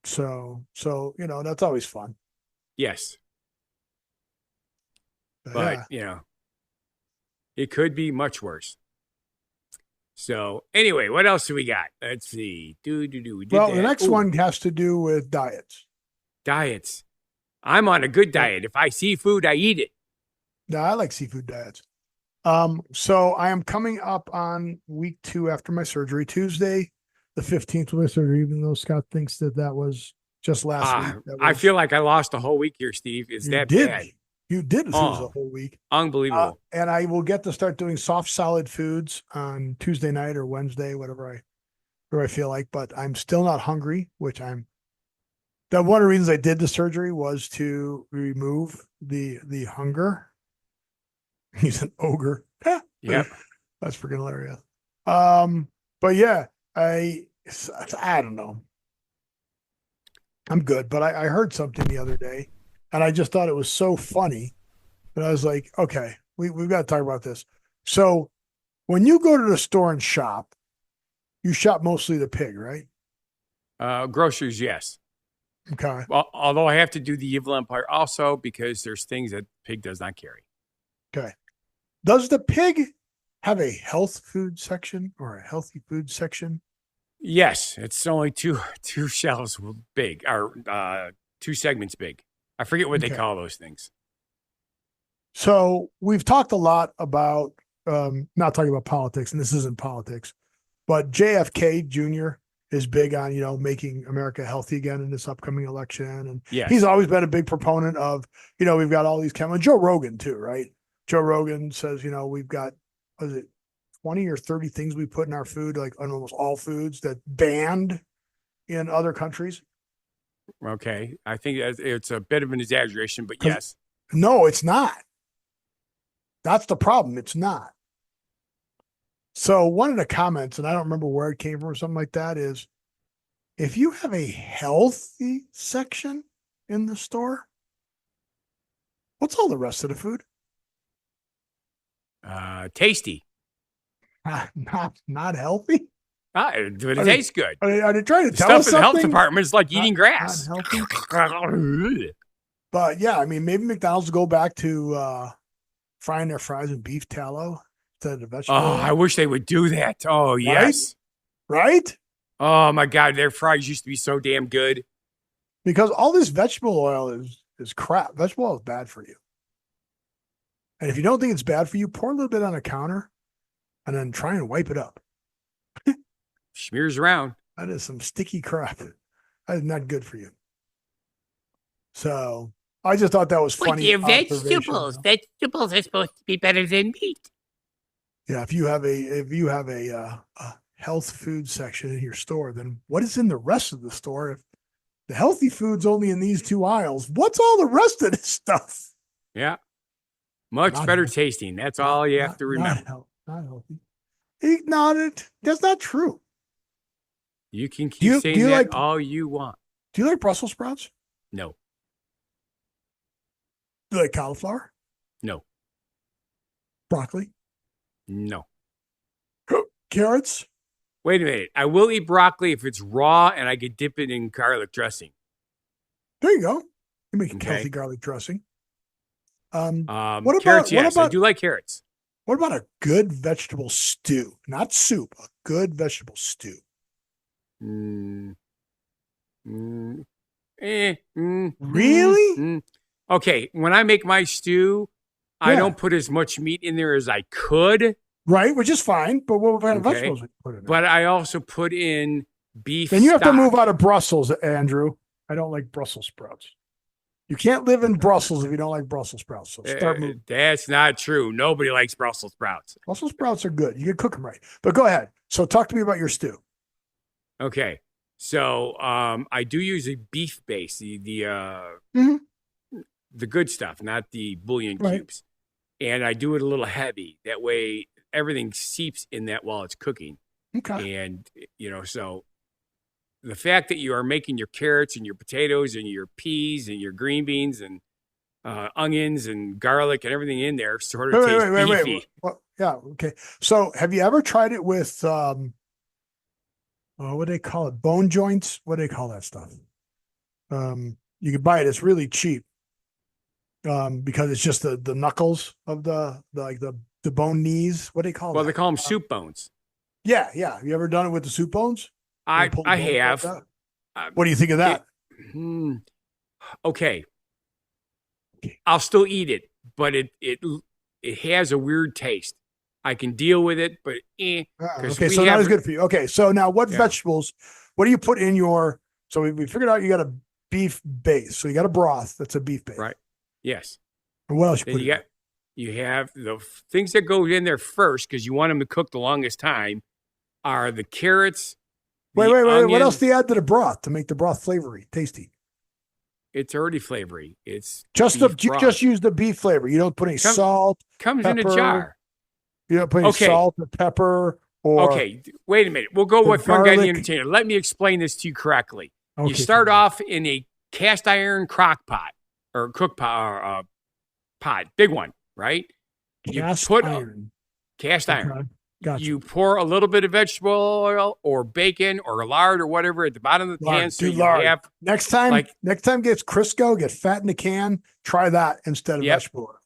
So that's always fun. Yes. But it could be much worse. So anyway, what else do we got? Let's see. The next one has to do with diets. Diets. I'm on a good diet. If I see food, I eat it. No, I like seafood diets. So I am coming up on week 2 after my surgery, Tuesday, the 15th of my surgery, even though Scott thinks that was just last week. I feel like I lost a whole week here, Steve. Is that bad? You did lose a whole week. Unbelievable. And I will get to start doing soft, solid foods on Tuesday night or Wednesday, whatever I feel like. But I'm still not hungry, which one of the reasons I did the surgery was to remove the hunger. He's an ogre. Yep. That's freaking hilarious. But yeah, I don't know. I'm good, but I heard something the other day, and I just thought it was so funny. And I was like, okay, we've got to talk about this. So when you go to the store and shop, you shop mostly the pig, right? Groceries, yes. Okay. Well, although I have to do the evil empire also because there's things that pig does not carry. Okay. Does the pig have a health food section or a healthy food section? Yes, it's only two shelves big, or 2 segments big. I forget what they call those things. So we've talked a lot about, not talking about politics, and this isn't politics, but JFK Jr., is big on, making America healthy again in this upcoming election. And Yes. he's always been a big proponent of, we've got all these chemicals. Joe Rogan too, right? Joe Rogan says, we've got, what is it, 20 or 30 things we put in our food, like on almost all foods that banned in other countries. Okay. I think it's a bit of an exaggeration, but yes. No, it's not. That's the problem. It's not. So one of the comments, and I don't remember where it came from or something like that, is if you have a healthy section in the store, what's all the rest of the food? Tasty. Not healthy. But it tastes good. Are they trying to tell Stuff us in the health something? department is like eating grass. Not healthy. But yeah, I mean, maybe McDonald's will go back to frying their fries in beef tallow instead of the vegetable oil. I wish they would do that. Oh, yes. Right? Oh, my God. Their fries used to be so damn good. Because all this vegetable oil is crap. Vegetable oil is bad for you. And if you don't think it's bad for you, pour a little bit on a counter and then try and wipe it up. Smears around. That is some sticky crap. That is not good for you. So I just thought that was funny. But they're vegetables. Vegetables are supposed to be better than meat. Yeah, if you have a health food section in your store, then what is in the rest of the store? If the healthy food's only in these two aisles, what's all the rest of this stuff? Yeah. Much Not better healthy. tasting. That's all you have to remember. Not healthy. That's not true. You can keep Do saying you that like- all you want. Do you like Brussels sprouts? No. Do you like cauliflower? No. Broccoli? No. Carrots? Wait a minute. I will eat broccoli if it's raw and I could dip it in garlic dressing. There you go. You make Okay. healthy garlic dressing. Carrots, yes. I do like carrots. What about a good vegetable stew? Not soup, a good vegetable stew. Really? Okay, when I make my stew, I Yeah. don't put as much meat in there as I could, Right, which is fine. But what kind of Okay. vegetables would you put in there? but I also put in beef Then you have to stock. move out of Brussels, Andrew. I don't like Brussels sprouts. You can't live in Brussels if you don't like Brussels sprouts. So start moving. That's not true. Nobody likes Brussels sprouts. Brussels sprouts are good. You can cook them right. But go ahead. So talk to me about your stew. Okay, so I do use a beef base, Mhm. the good stuff, not the bouillon Right. cubes, and I do it a little heavy. That way, everything seeps in that while it's cooking. Okay. And, so the fact that you are making your carrots and your potatoes and your peas and your green beans and onions and garlic and everything in there sort of tastes beefy. Wait. Well, yeah. Okay. So have you ever tried it with, what do they call it? Bone joints? What do they call that stuff? You can buy it. It's really cheap. Because it's just the knuckles of the bone knees. What do they call Well, that? they call them soup bones. Yeah. Have you ever done it with the soup bones? I You pull the bones like have. that? What do you think of that? Okay. I'll still eat it, but it has a weird taste. I can deal with it, but 'cause Okay, we so not have- as good for you. Okay, so now what Yeah. vegetables? What do you put in your? So we figured out you got a beef base. So you got a broth that's a beef base. Right. Yes. And what else you Then put? you in? got you have the things that go in there first because you want them to cook the longest time are the carrots. Wait. the What onion. else do you add to the broth to make the broth flavory, tasty? It's already flavory. It's Just beef you broth. just use the beef flavor. You don't put any salt. comes in a pepper, jar. You don't put any Okay. salt or pepper or. Okay, wait a minute. We'll go the with Funguy the garlic- Entertainer. Let me explain this to you correctly. Okay, You start fine. off in a cast iron crock pot or cook pot, or pot, big one, right? Cast you put iron. cast iron. Okay, gotcha. You pour a little bit of vegetable oil or bacon or lard or whatever at the bottom of the Lard, can. So do you lard. have Next time like- gets Crisco, get fat in the can. Try that instead of Yep. vegetable oil.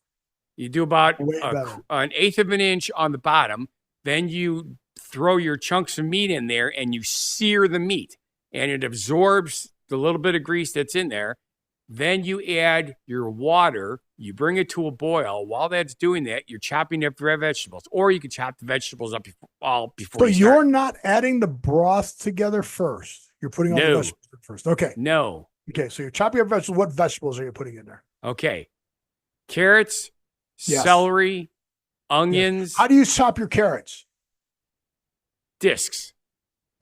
you do about Way better. an eighth of an inch on the bottom. Then you throw your chunks of meat in there and you sear the meat, and it absorbs the little bit of grease that's in there. Then you add your water. You bring it to a boil. While that's doing that, you're chopping up your vegetables, or you can chop the vegetables up before So you you're start. not adding the broth together first. You're putting all the No. vegetables in first. Okay. No. Okay. So you're chopping up vegetables. What vegetables are you putting in there? Okay. Carrots, Yes. celery, onions, How do you chop your carrots? discs.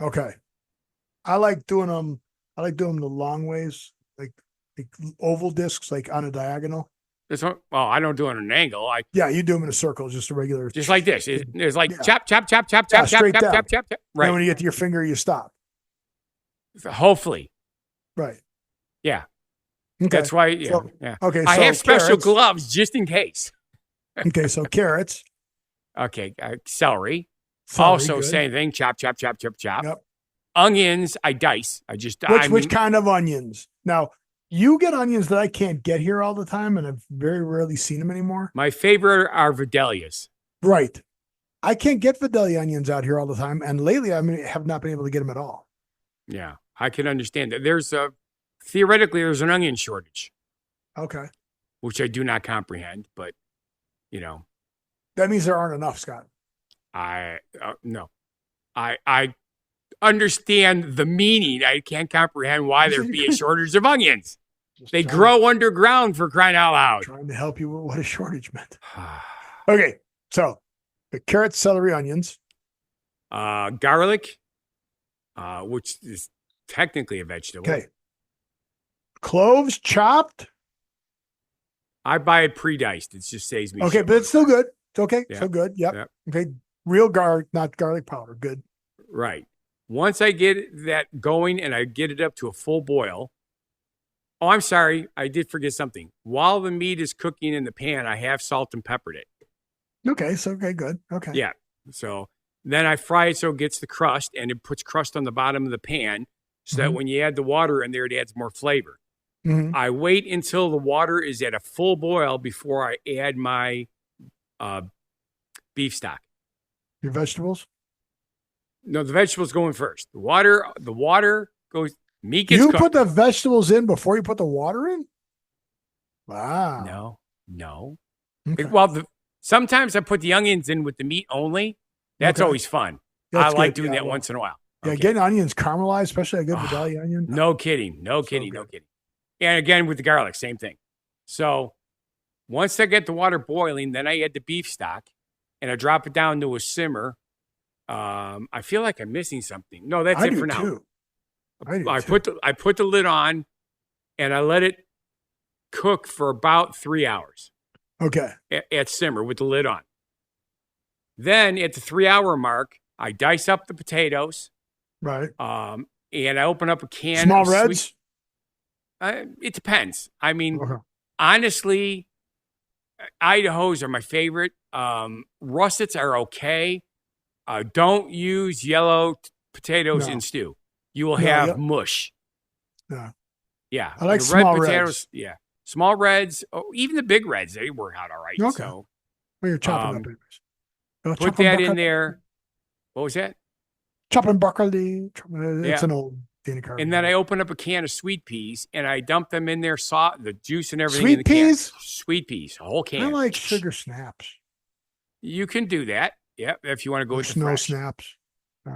Okay. I like doing them the long ways, like oval discs, like on a diagonal. This one, I don't do it on an angle. Yeah, you do them in a circle, just a regular. Just like this. It's like Yeah. chop, chop, chop, chop, Yeah, chop, chop, straight chop, down. chop, chop, chop. Right. And when Right. you get to your finger, you stop. Hopefully. Right. Yeah. Okay. That's why. Yeah. So- yeah. Okay. I so have special carrots. gloves just in case. Okay. So carrots. Okay. Celery. Celery, Also, good. same thing. Chop, chop, chop, chop, chop. Yep. Onions, I dice. Which kind of onions? Now, you get onions that I can't get here all the time, and I've very rarely seen them anymore. My favorite are Vidalias. Right. I can't get Vidalia onions out here all the time, and lately have not been able to get them at all. Yeah. I can understand that. Theoretically, there's an onion shortage, Okay. which I do not comprehend, but, That means there aren't enough, Scott. no. I understand the meaning. I can't comprehend why there'd be a shortage of onions. Just They trying- grow underground, for crying out loud. Trying to help you with what a shortage meant. Okay. So the carrots, celery, onions. Garlic, which is technically a vegetable. Okay. Cloves chopped. I buy it pre-diced. It just saves me. Okay, shit. but it's still good. It's okay. Yeah. So good. Yep. Yep. Okay. Real garlic, not garlic powder. Good. Right. Once I get that going and I get it up to a full boil. Oh, I'm sorry. I did forget something. While the meat is cooking in the pan, I have salt and peppered it. Okay. So, okay, good. Okay. Yeah. So then I fry it so it gets the crust, and it puts crust on the bottom of the pan so that Mhm. when you add the water in there, it adds more flavor. Mhm. I wait until the water is at a full boil before I add my beef stock. Your vegetables. No, the vegetables going first. The water goes, meat gets You cooked. put the vegetables in before you put the water in? Wow. No. Okay. Well, sometimes I put the onions in with the meat only. That's Okay. always fun. That's I like good. doing Yeah, that well, once in a while. Yeah, Okay. getting onions caramelized, especially a good Oh, Vidalia onion. No kidding. No So kidding. No good. kidding. And again, with the garlic, same thing. So once I get the water boiling, then I add the beef stock and I drop it down to a simmer. I feel like I'm missing something. No, that's I it do for now. too. I do I too. put the lid on and I let it cook for about 3 hours Okay. at simmer with the lid on. Then at the 3 hour mark, I dice up the potatoes. Right. And I open up a can. Small of reds. It depends. I mean, Okay. honestly, Idaho's are my favorite. Russets are okay. Don't use yellow potatoes No. in stew. You will No, have yeah. mush. Yeah. Yeah. I like the small reds. Yeah. Small reds. Oh, even the big reds, they work out all right. Okay. So Well, you're chopping up anyways. put that in there. What was that? Chopping broccoli. It's Yeah. an old Dana Carvey. And then I open up a can of sweet peas and I dump them in there, the juice and everything in Sweet the can. peas? Sweet peas, a whole can. I like sugar snaps. You can do that. Yeah, if you want to go Or with the snow fresh. snaps.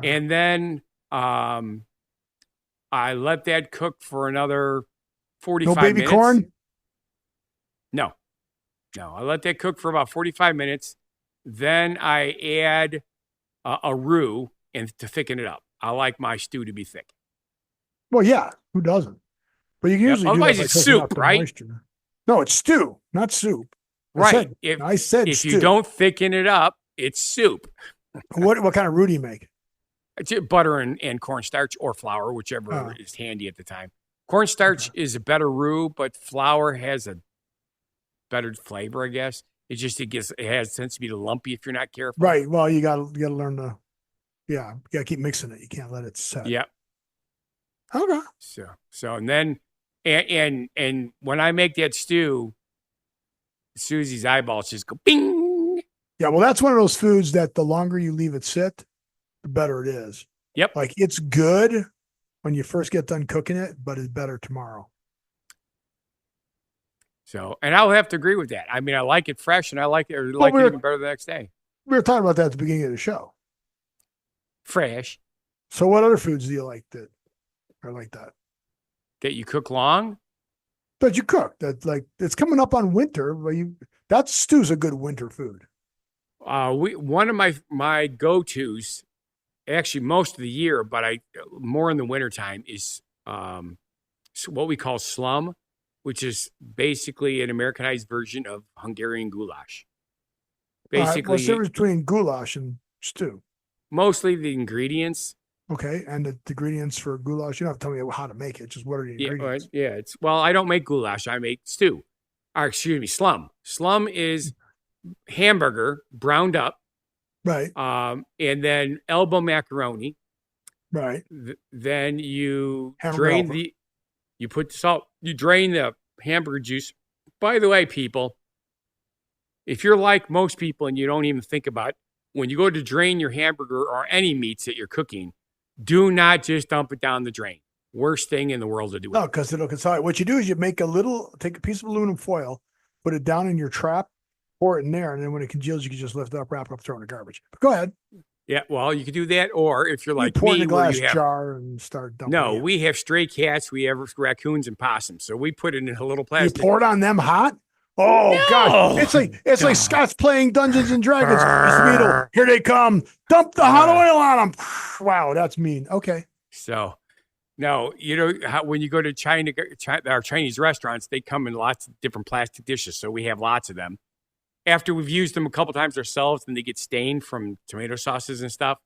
And then I let that cook for another 45 no baby minutes. corn. No. I let that cook for about 45 minutes. Then I add a roux and to thicken it up. I like my stew to be thick. Well, yeah. Who doesn't? But you can Yep. usually do Otherwise that by it's cooking soup, out the right? moisture. No, it's stew, not soup. Right. I said If stew. you don't thicken it up, it's soup. What kind of roux do you make? It's butter and cornstarch or flour, whichever Oh. is handy at the time. Cornstarch is a better roux, but flour has a better flavor, I guess. It has tends to be lumpy if you're not careful. Right. Well, you gotta learn to. Yeah, you gotta keep mixing it. You can't let it set. Yeah. Okay. So and then and when I make that stew, Susie's eyeballs just go bing. Yeah. Well, that's one of those foods that the longer you leave it sit, the better it is. Yep. Like it's good when you first get done cooking it, but it's better tomorrow. So, and I'll have to agree with that. I mean, I like it fresh, and I like it it even better the next day. We were talking about that at the beginning of the show. Fresh. So what other foods do you like that are like that? That you cook long? That you cook. That like it's coming up on winter, but that stew's a good winter food. One of my go-tos, actually most of the year, but more in the wintertime, is what we call slum, which is basically an Americanized version of Hungarian goulash. Basically, what's the difference between goulash and stew? Mostly the ingredients. Okay, and the ingredients for goulash. You don't have to tell me how to make it. Just what are the ingredients? I don't make goulash. I make stew. Or excuse me, slum. Slum is hamburger browned up, right? And then elbow macaroni, right? Then you hamburger you put salt. You drain the hamburger juice. By the way, people, if you're like most people and you don't even think about when you go to drain your hamburger or any meats that you're cooking, do not just dump it down the drain. Worst thing in the world to do. No, because it'll consolidate. What you do is you take a piece of aluminum foil, put it down in your trap, pour it in there, and then when it congeals, you can just lift it up, wrap it up, throw it in the garbage. But go ahead. Yeah, well, you can do that, or if you're like pour me, in a glass jar and start dumping. No, we have stray cats, we have raccoons and possums, so we put it in a little plastic. You pour it on them hot. Oh no! God! It's like Scott's playing Dungeons and Dragons. Here they come! Dump the hot oil on them. Wow, that's mean. Okay. So, no, you know how when you go to our Chinese restaurants, they come in lots of different plastic dishes, so we have lots of them. After we've used them a couple times ourselves, and they get stained from tomato sauces and stuff.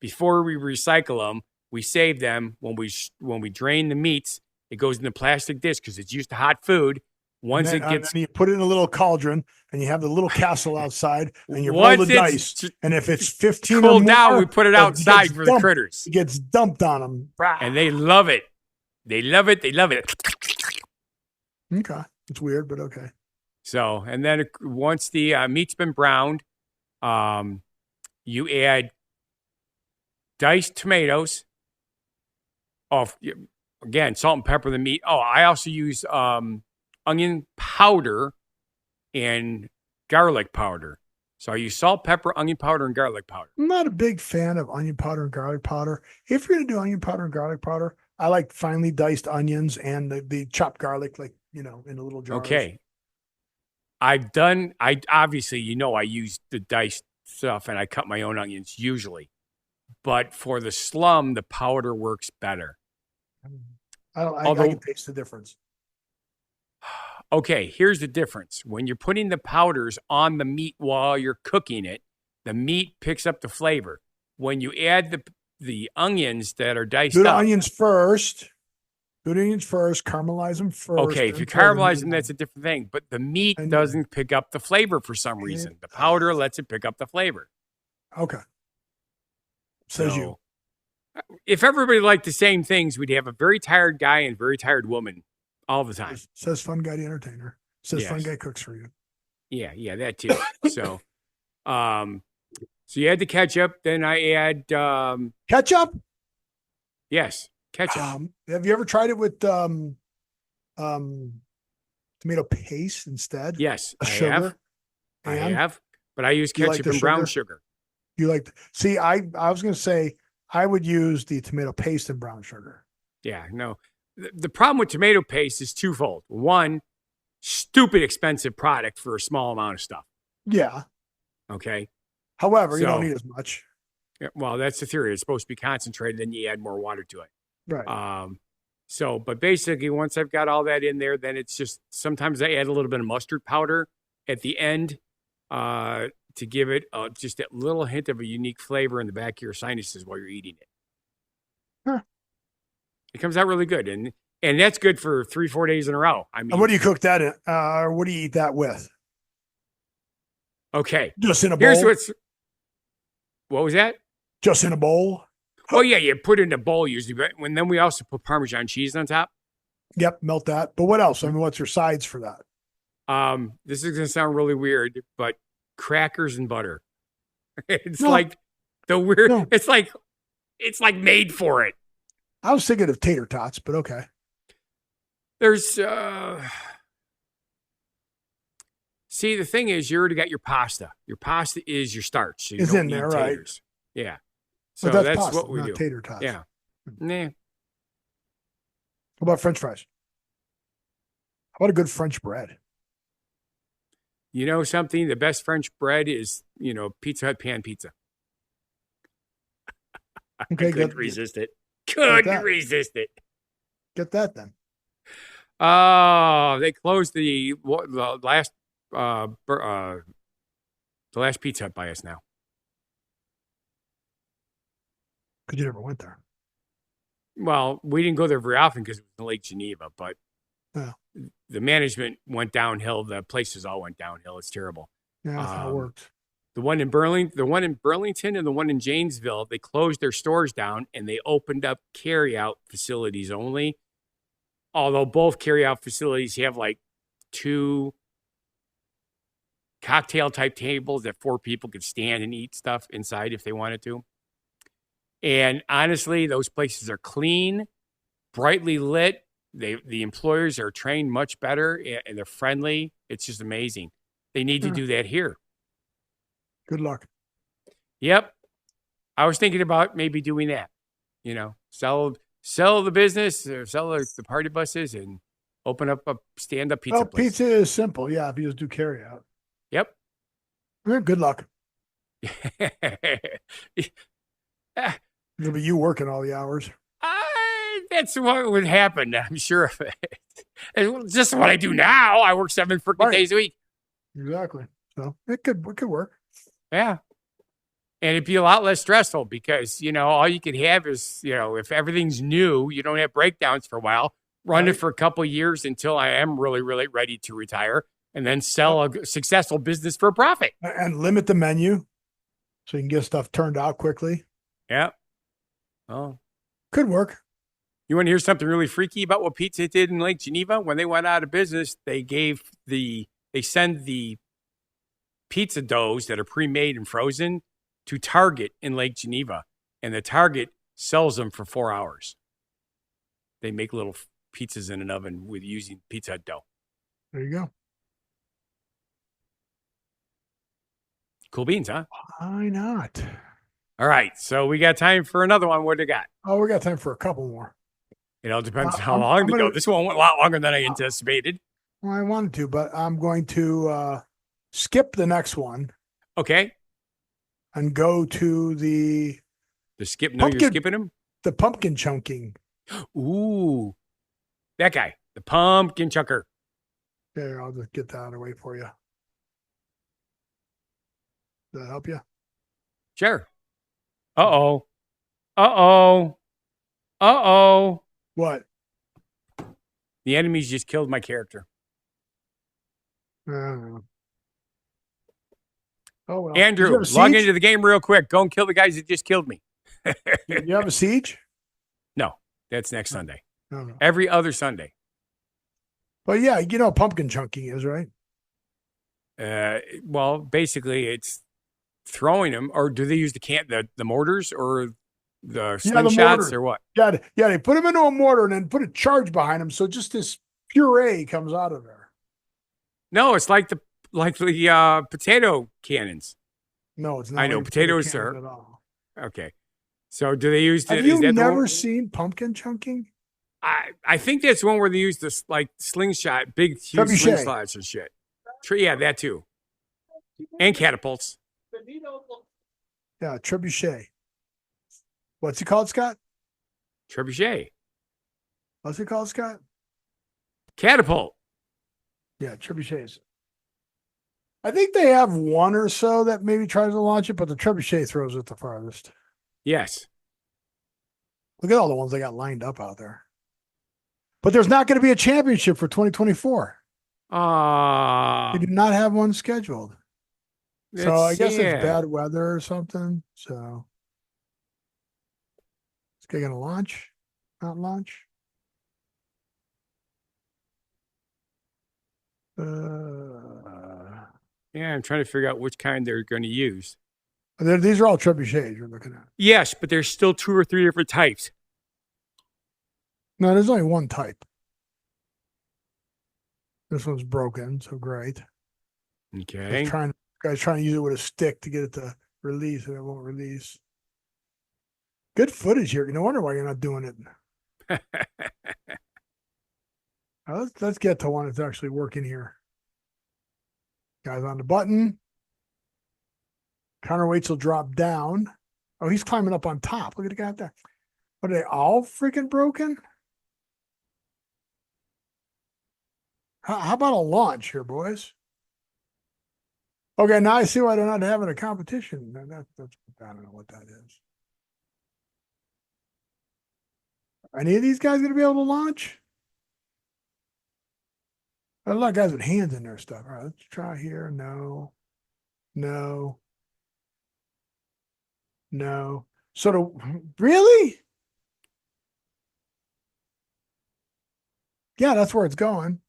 Before we recycle them, we save them. When we drain the meats, it goes in the plastic dish because it's used to hot food. Once it gets, you put it in a little cauldron, and you have the little castle outside, and you roll the dice. And if it's 15 cooled or more, down, we put it outside for the critters. It gets dumped on them, and they love it. They love it. They love it. Okay, it's weird, but okay. So, and then once the meat's been browned, you add diced tomatoes. Again, salt and pepper the meat. Oh, I also use onion powder and garlic powder. So I use salt, pepper, onion powder, and garlic powder. I'm not a big fan of onion powder and garlic powder. If you're going to do onion powder and garlic powder, I like finely diced onions and the chopped garlic, like, in a little jar. Okay. I obviously, I use the diced stuff and I cut my own onions usually. But for the slum, the powder works better. I can taste the difference. Okay, here's the difference. When you're putting the powders on the meat while you're cooking it, the meat picks up the flavor. When you add the onions that are diced up. Do the onions first. Caramelize them first. Okay, if you caramelize them, that's a different thing. But the meat doesn't pick up the flavor for some reason. The powder lets it pick up the flavor. Okay. Says you. If everybody liked the same things, we'd have a very tired guy and very tired woman all the time. Says Funguy The Entertainer. Says yes. Funguy cooks for you. Yeah, that too. So you add the ketchup. Then I add ketchup. Yes, ketchup. Have you ever tried it with tomato paste instead? Yes, I have. But I use ketchup and brown sugar. You like? See, I was going to say I would use the tomato paste and brown sugar. Yeah, no. The problem with tomato paste is twofold. One, stupid expensive product for a small amount of stuff. Yeah. Okay. However, you don't need as much. Yeah, well, that's the theory. It's supposed to be concentrated, then you add more water to it. Right. But basically, once I've got all that in there, then it's just sometimes I add a little bit of mustard powder at the end to give it just that little hint of a unique flavor in the back of your sinuses while you're eating it. Huh. It comes out really good, and that's good for 3-4 days in a row. I mean, and what do you cook that in? What do you eat that with? Okay, just in a bowl. What was that? Just in a bowl. Oh yeah, you put it in a bowl usually, but then we also put Parmesan cheese on top. Yep, melt that. But what else? I mean, what's your sides for that? This is gonna sound really weird, but crackers and butter. It's like the weird. No. It's like made for it. I was thinking of tater tots, but okay. There's See, the thing is, you already got your pasta. Your pasta is your starch. So you It's don't in need there, right? taters. Yeah. So But that's pasta, what we not do. tater tots. Yeah. Nah. How about French fries? How about a good French bread? You know something? The best French bread is, Pizza Hut pan pizza. Okay, I couldn't resist it. Couldn't resist it. Get that then. Oh, they closed the last Pizza Hut by us now. Because you never went there. Well, we didn't go there very often because it was in Lake Geneva, but Yeah. the management went downhill. The places all went downhill. It's terrible. Yeah, that's how it worked. The one in Burlington and the one in Janesville, they closed their stores down and they opened up carry-out facilities only. Although both carry-out facilities have like 2 cocktail-type tables that 4 people could stand and eat stuff inside if they wanted to. And honestly, those places are clean, brightly lit. The employers are trained much better and they're friendly. It's just amazing. They need to do that here. Good luck. Yep. I was thinking about maybe doing that. Sell the business or sell the party buses and open up a stand-up pizza place. Pizza is simple. Yeah, if you just do carry out. Yep. Yeah, good luck. It'll be you working all the hours. That's what would happen, I'm sure of it. It's just what I do now. I work 7 freaking days a week. Exactly. So it could work. Yeah. And it'd be a lot less stressful because, all you could have is, if everything's new, you don't have breakdowns for a while, run it for a couple of years until I am really, really ready to retire and then sell a successful business for a profit. And limit the menu so you can get stuff turned out quickly. Yeah. Oh. Could work. You want to hear something really freaky about what Pizza Hut did in Lake Geneva? When they went out of business, they send the pizza doughs that are pre-made and frozen to Target in Lake Geneva, and the Target sells them for 4 hours. They make little pizzas in an oven with using Pizza Hut dough. There you go. Cool beans, huh? Why not? All right, so we got time for another one. What do you got? Oh, we got time for a couple more. It all depends how long they go. This one went a lot longer than I anticipated. Well, I wanted to, but I'm going to skip the next one. Okay. And go to the skip. No, you're skipping him? The pumpkin chunking. Ooh. That guy. The pumpkin chunker. There, I'll just get that out of the way for you. Does that help you? Sure. Uh-oh. Uh-oh. Uh-oh. What? The enemies just killed my character. Oh, well. Andrew, log into the game real quick. Go and kill the guys that just killed me. You have a siege? No, that's next Sunday. No. Every other Sunday. But yeah, pumpkin chunking is, right? Well, basically it's throwing them, or do they use the mortars or the slingshots or what? Yeah, they put them into a mortar and then put a charge behind them, so just this puree comes out of there. No, it's like the potato cannons. No, it's not. I know potatoes are at all. Okay. So do they use? Have you never seen pumpkin chunking? I think that's one where they use this slingshot, big huge slingshots and shit. Yeah, that too, and catapults. Yeah, trebuchet. What's it called, Scott? Trebuchet. What's it called, Scott? Catapult. Yeah, trebuchets. I think they have one or so that maybe tries to launch it, but the trebuchet throws it the farthest. Yes. Look at all the ones they got lined up out there. But there's not going to be a championship for 2024. They do not have one scheduled. So I guess it's bad weather or something. So it's going to launch, not launch. Yeah, I'm trying to figure out which kind they're going to use. These are all trebuchets you're looking at. Yes, but there's still 2 or 3 different types. No, there's only one type. This one's broken, so great. Okay. Guy's trying to use it with a stick to get it to release, and it won't release. Good footage here. No wonder why you're not doing it. Let's get to one that's actually working here. Guy's on the button. Counterweights will drop down. Oh, he's climbing up on top. Look at the guy up there. Are they all freaking broken? How about a launch here, boys? Okay, now I see why they're not having a competition. That's I don't know what that is. Are any of these guys going to be able to launch? A lot of guys with hands in their stuff. All right, let's try here. No. Really? Yeah, that's where it's going.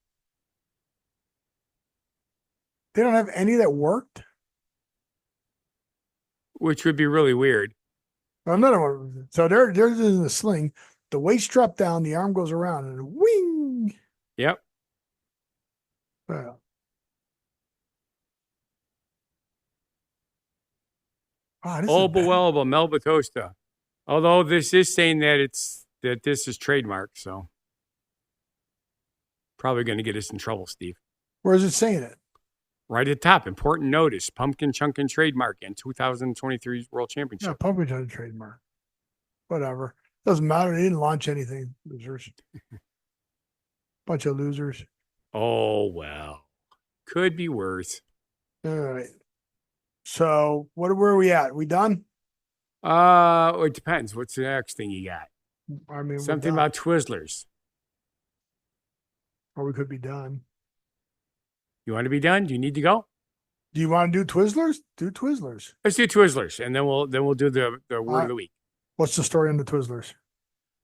They don't have any that worked. Which would be really weird. Another one. So they're in the sling. The waist drop down, the arm goes around, and wing. Yep. Well. Oba Melbatosta. Although this is saying that this is trademark, so probably going to get us in trouble, Steve. Where is it saying it? Right at the top, important notice: Pumpkin Chunkin trademark in 2023 World Championship. Yeah, Pumpkin Chunkin trademark. Whatever. Doesn't matter. They didn't launch anything. Losers. Bunch of losers. Oh well, could be worse. All right. So where are we at? We done? It depends. What's the next thing you got? I mean, Something about Twizzlers. Or we could be done. You want to be done? Do you need to go? Do you want to do Twizzlers? Do Twizzlers. Let's do Twizzlers, and then we'll do the word of the week. What's the story on the Twizzlers?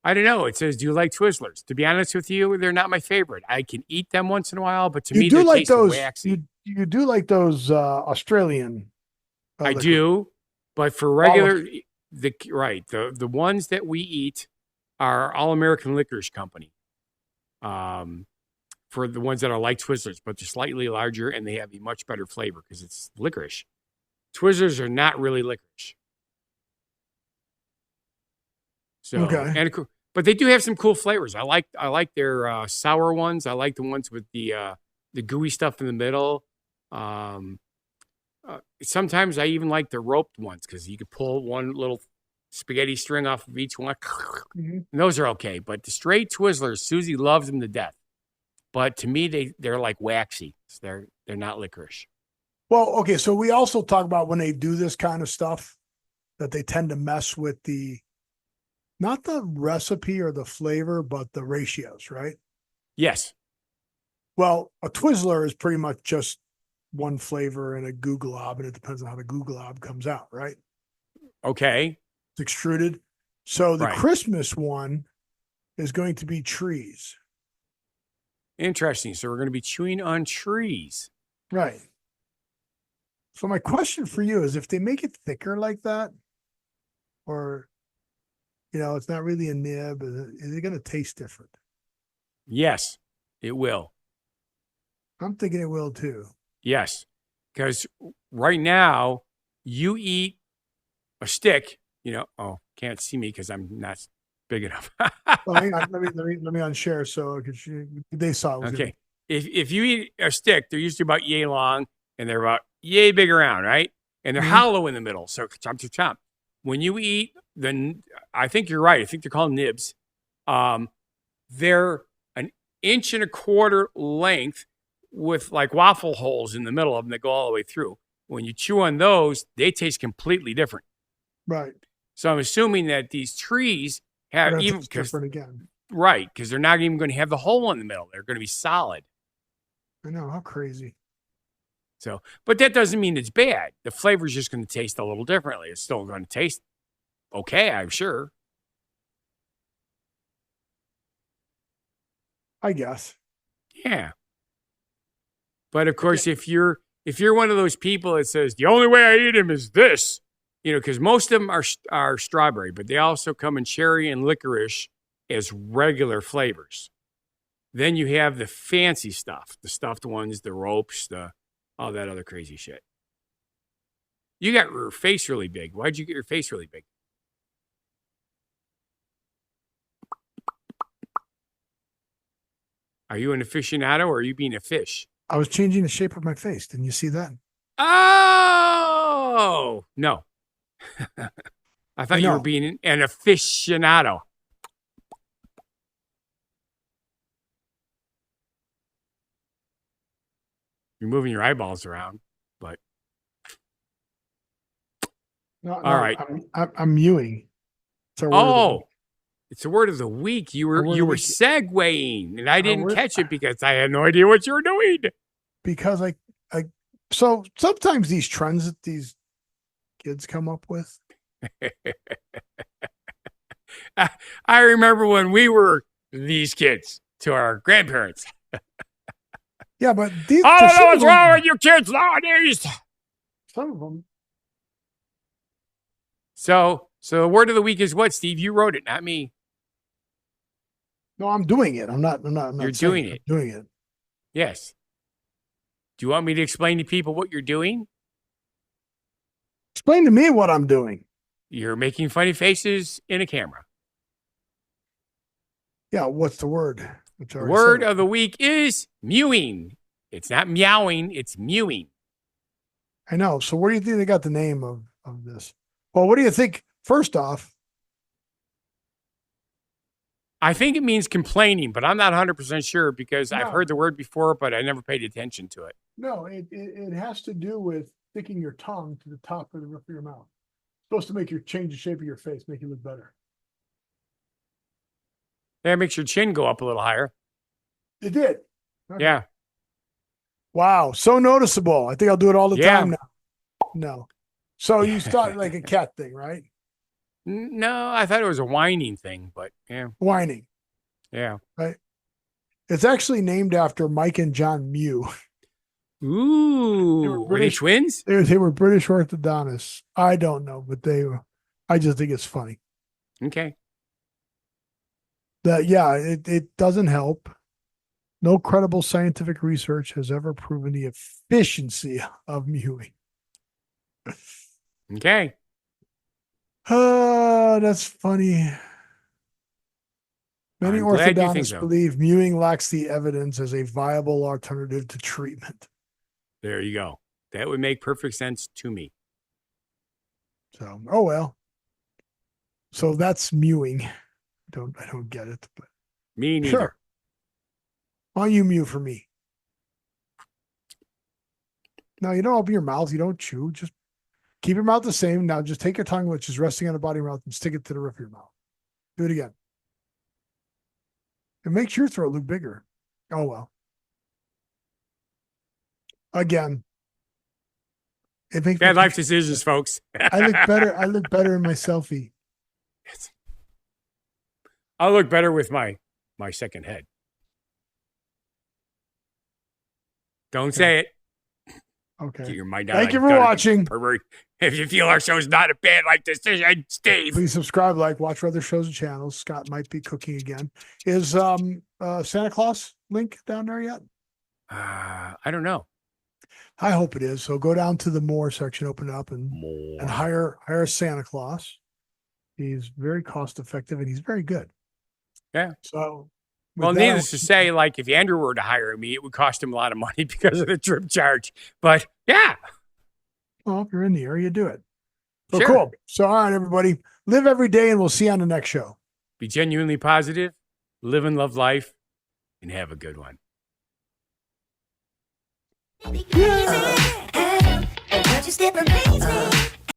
I don't know. It says, "Do you like Twizzlers?" To be honest with you, they're not my favorite. I can eat them once in a while, but to me, they taste waxy. You do like those Australian. I do, but for regular, the ones that we eat are All American Licorice Company. For the ones that are like Twizzlers, but they're slightly larger and they have a much better flavor because it's licorice. Twizzlers are not really licorice. So, okay. But they do have some cool flavors. I like their sour ones. I like the ones with the gooey stuff in the middle. Sometimes I even like the roped ones because you could pull one little spaghetti string off of each one. Mm-hmm. And those are okay. But the straight Twizzlers, Susie loves them to death. But to me, they're like waxy. So they're not licorice. Well, okay. So we also talk about when they do this kind of stuff that they tend to mess with not the recipe or the flavor, but the ratios, right? Yes. Well, a Twizzler is pretty much just one flavor and a goo glob, and it depends on how the goo glob comes out, right? Okay. It's extruded. So the Christmas one is going to be trees. Interesting. So we're going to be chewing on trees. Right. So my question for you is if they make it thicker like that, or, it's not really a nib, is it going to taste different? Yes, it will. I'm thinking it will too. Yes. Because right now you eat a stick, can't see me because I'm not big enough. Well, hang on, let me unshare so they saw it. Okay. If you eat a stick, they're usually about yay long and they're about yay big around, right? And they're hollow in the middle. So chomp, chomp, chomp. When you eat I think you're right. I think they're called nibs. They're 1.25 inches length with like waffle holes in the middle of them that go all the way through. When you chew on those, they taste completely different. Right. So I'm assuming that these trees have even different again. Right, because they're not even going to have the hole in the middle. They're going to be solid. I know, how crazy. So, but that doesn't mean it's bad. The flavor is just going to taste a little differently. It's still going to taste okay, I'm sure. I guess. Yeah. But of course, if you're one of those people that says the only way I eat them is this, because most of them are strawberry, but they also come in cherry and licorice as regular flavors. Then you have the fancy stuff, the stuffed ones, the ropes, the all that other crazy shit. You got your face really big. Why'd you get your face really big? Are you an aficionado or are you being a fish? I was changing the shape of my face. Didn't you see that? Oh, no. I thought you were being an aficionado. You're moving your eyeballs around, but All right. I'm mewing. It's our word of the week. It's the word of the week. You Our were word you of the were week. segueing, and I didn't word- catch it because I had no idea what you were doing. Because so sometimes these trends that these kids come up with. I remember when we were these kids to our grandparents. Yeah, but these. I don't know what's wrong with you kids nowadays. Some of them. So the word of the week is what, Steve? You wrote it, not me. No, I'm doing it. I'm not. You're saying doing I'm it. doing it. Yes. Do you want me to explain to people what you're doing? Explain to me what I'm doing. You're making funny faces in a camera. Yeah, what's the word? The word of the week is mewing. It's not meowing, it's mewing. I know. So where do you think they got the name of this? Well, what do you think? First off, I think it means complaining, but I'm not 100% sure because No. I've heard the word before, but I never paid attention to it. no, it has to do with sticking your tongue to the top of the roof of your mouth. It's supposed to make you change the shape of your face, make you look better. That makes your chin go up a little higher. It did. Okay. Yeah. Wow, so noticeable. I think I'll do it all the Yeah. time now. No. So you start like a cat thing, right? No, I thought it was a whining thing, but yeah. Whining. Yeah. It's actually named after Mike and John Mew. Ooh. Were they British. twins? They were British orthodontists. I don't know, but they were. I just think it's funny. Okay. That it doesn't help. No credible scientific research has ever proven the efficiency of mewing. Okay. That's funny. Many I'm glad you think orthodontists so. believe mewing lacks the evidence as a viable alternative to treatment. There you go. That would make perfect sense to me. So, oh well. So that's mewing. I don't get it, but Me neither. sure. Why don't you mew for me? No, you don't open your mouth. You don't chew. Just keep your mouth the same. Now just take your tongue, which is resting on the bottom of your mouth, and stick it to the roof of your mouth. Do it again. It makes your throat look bigger. Oh, well. Again. It makes Bad life decisions, folks. I look better. I look better in my selfie. I'll look better with my second head. Don't say it. Okay. Get your mind out. Thank you I've for done it, watching. pervert. If you feel our show's not a bad life decision, Steve. Please subscribe, like, watch our other shows and channels. Scott might be cooking again. Is Santa Claus link down there yet? I don't know. I hope it is. So go down to the more section, open it up, and More. hire Santa Claus. He's very cost effective and he's very good. Yeah. So Well, with that, needless to say, like if Andrew were to hire me, it would cost him a lot of money because of the trip charge. But yeah, well, if you're in the area, do it. So Sure. cool. So all right, everybody, live every day, and we'll see you on the next show. be genuinely positive, live and love life, and have a good one. Be crazy. And don't you step amaze me.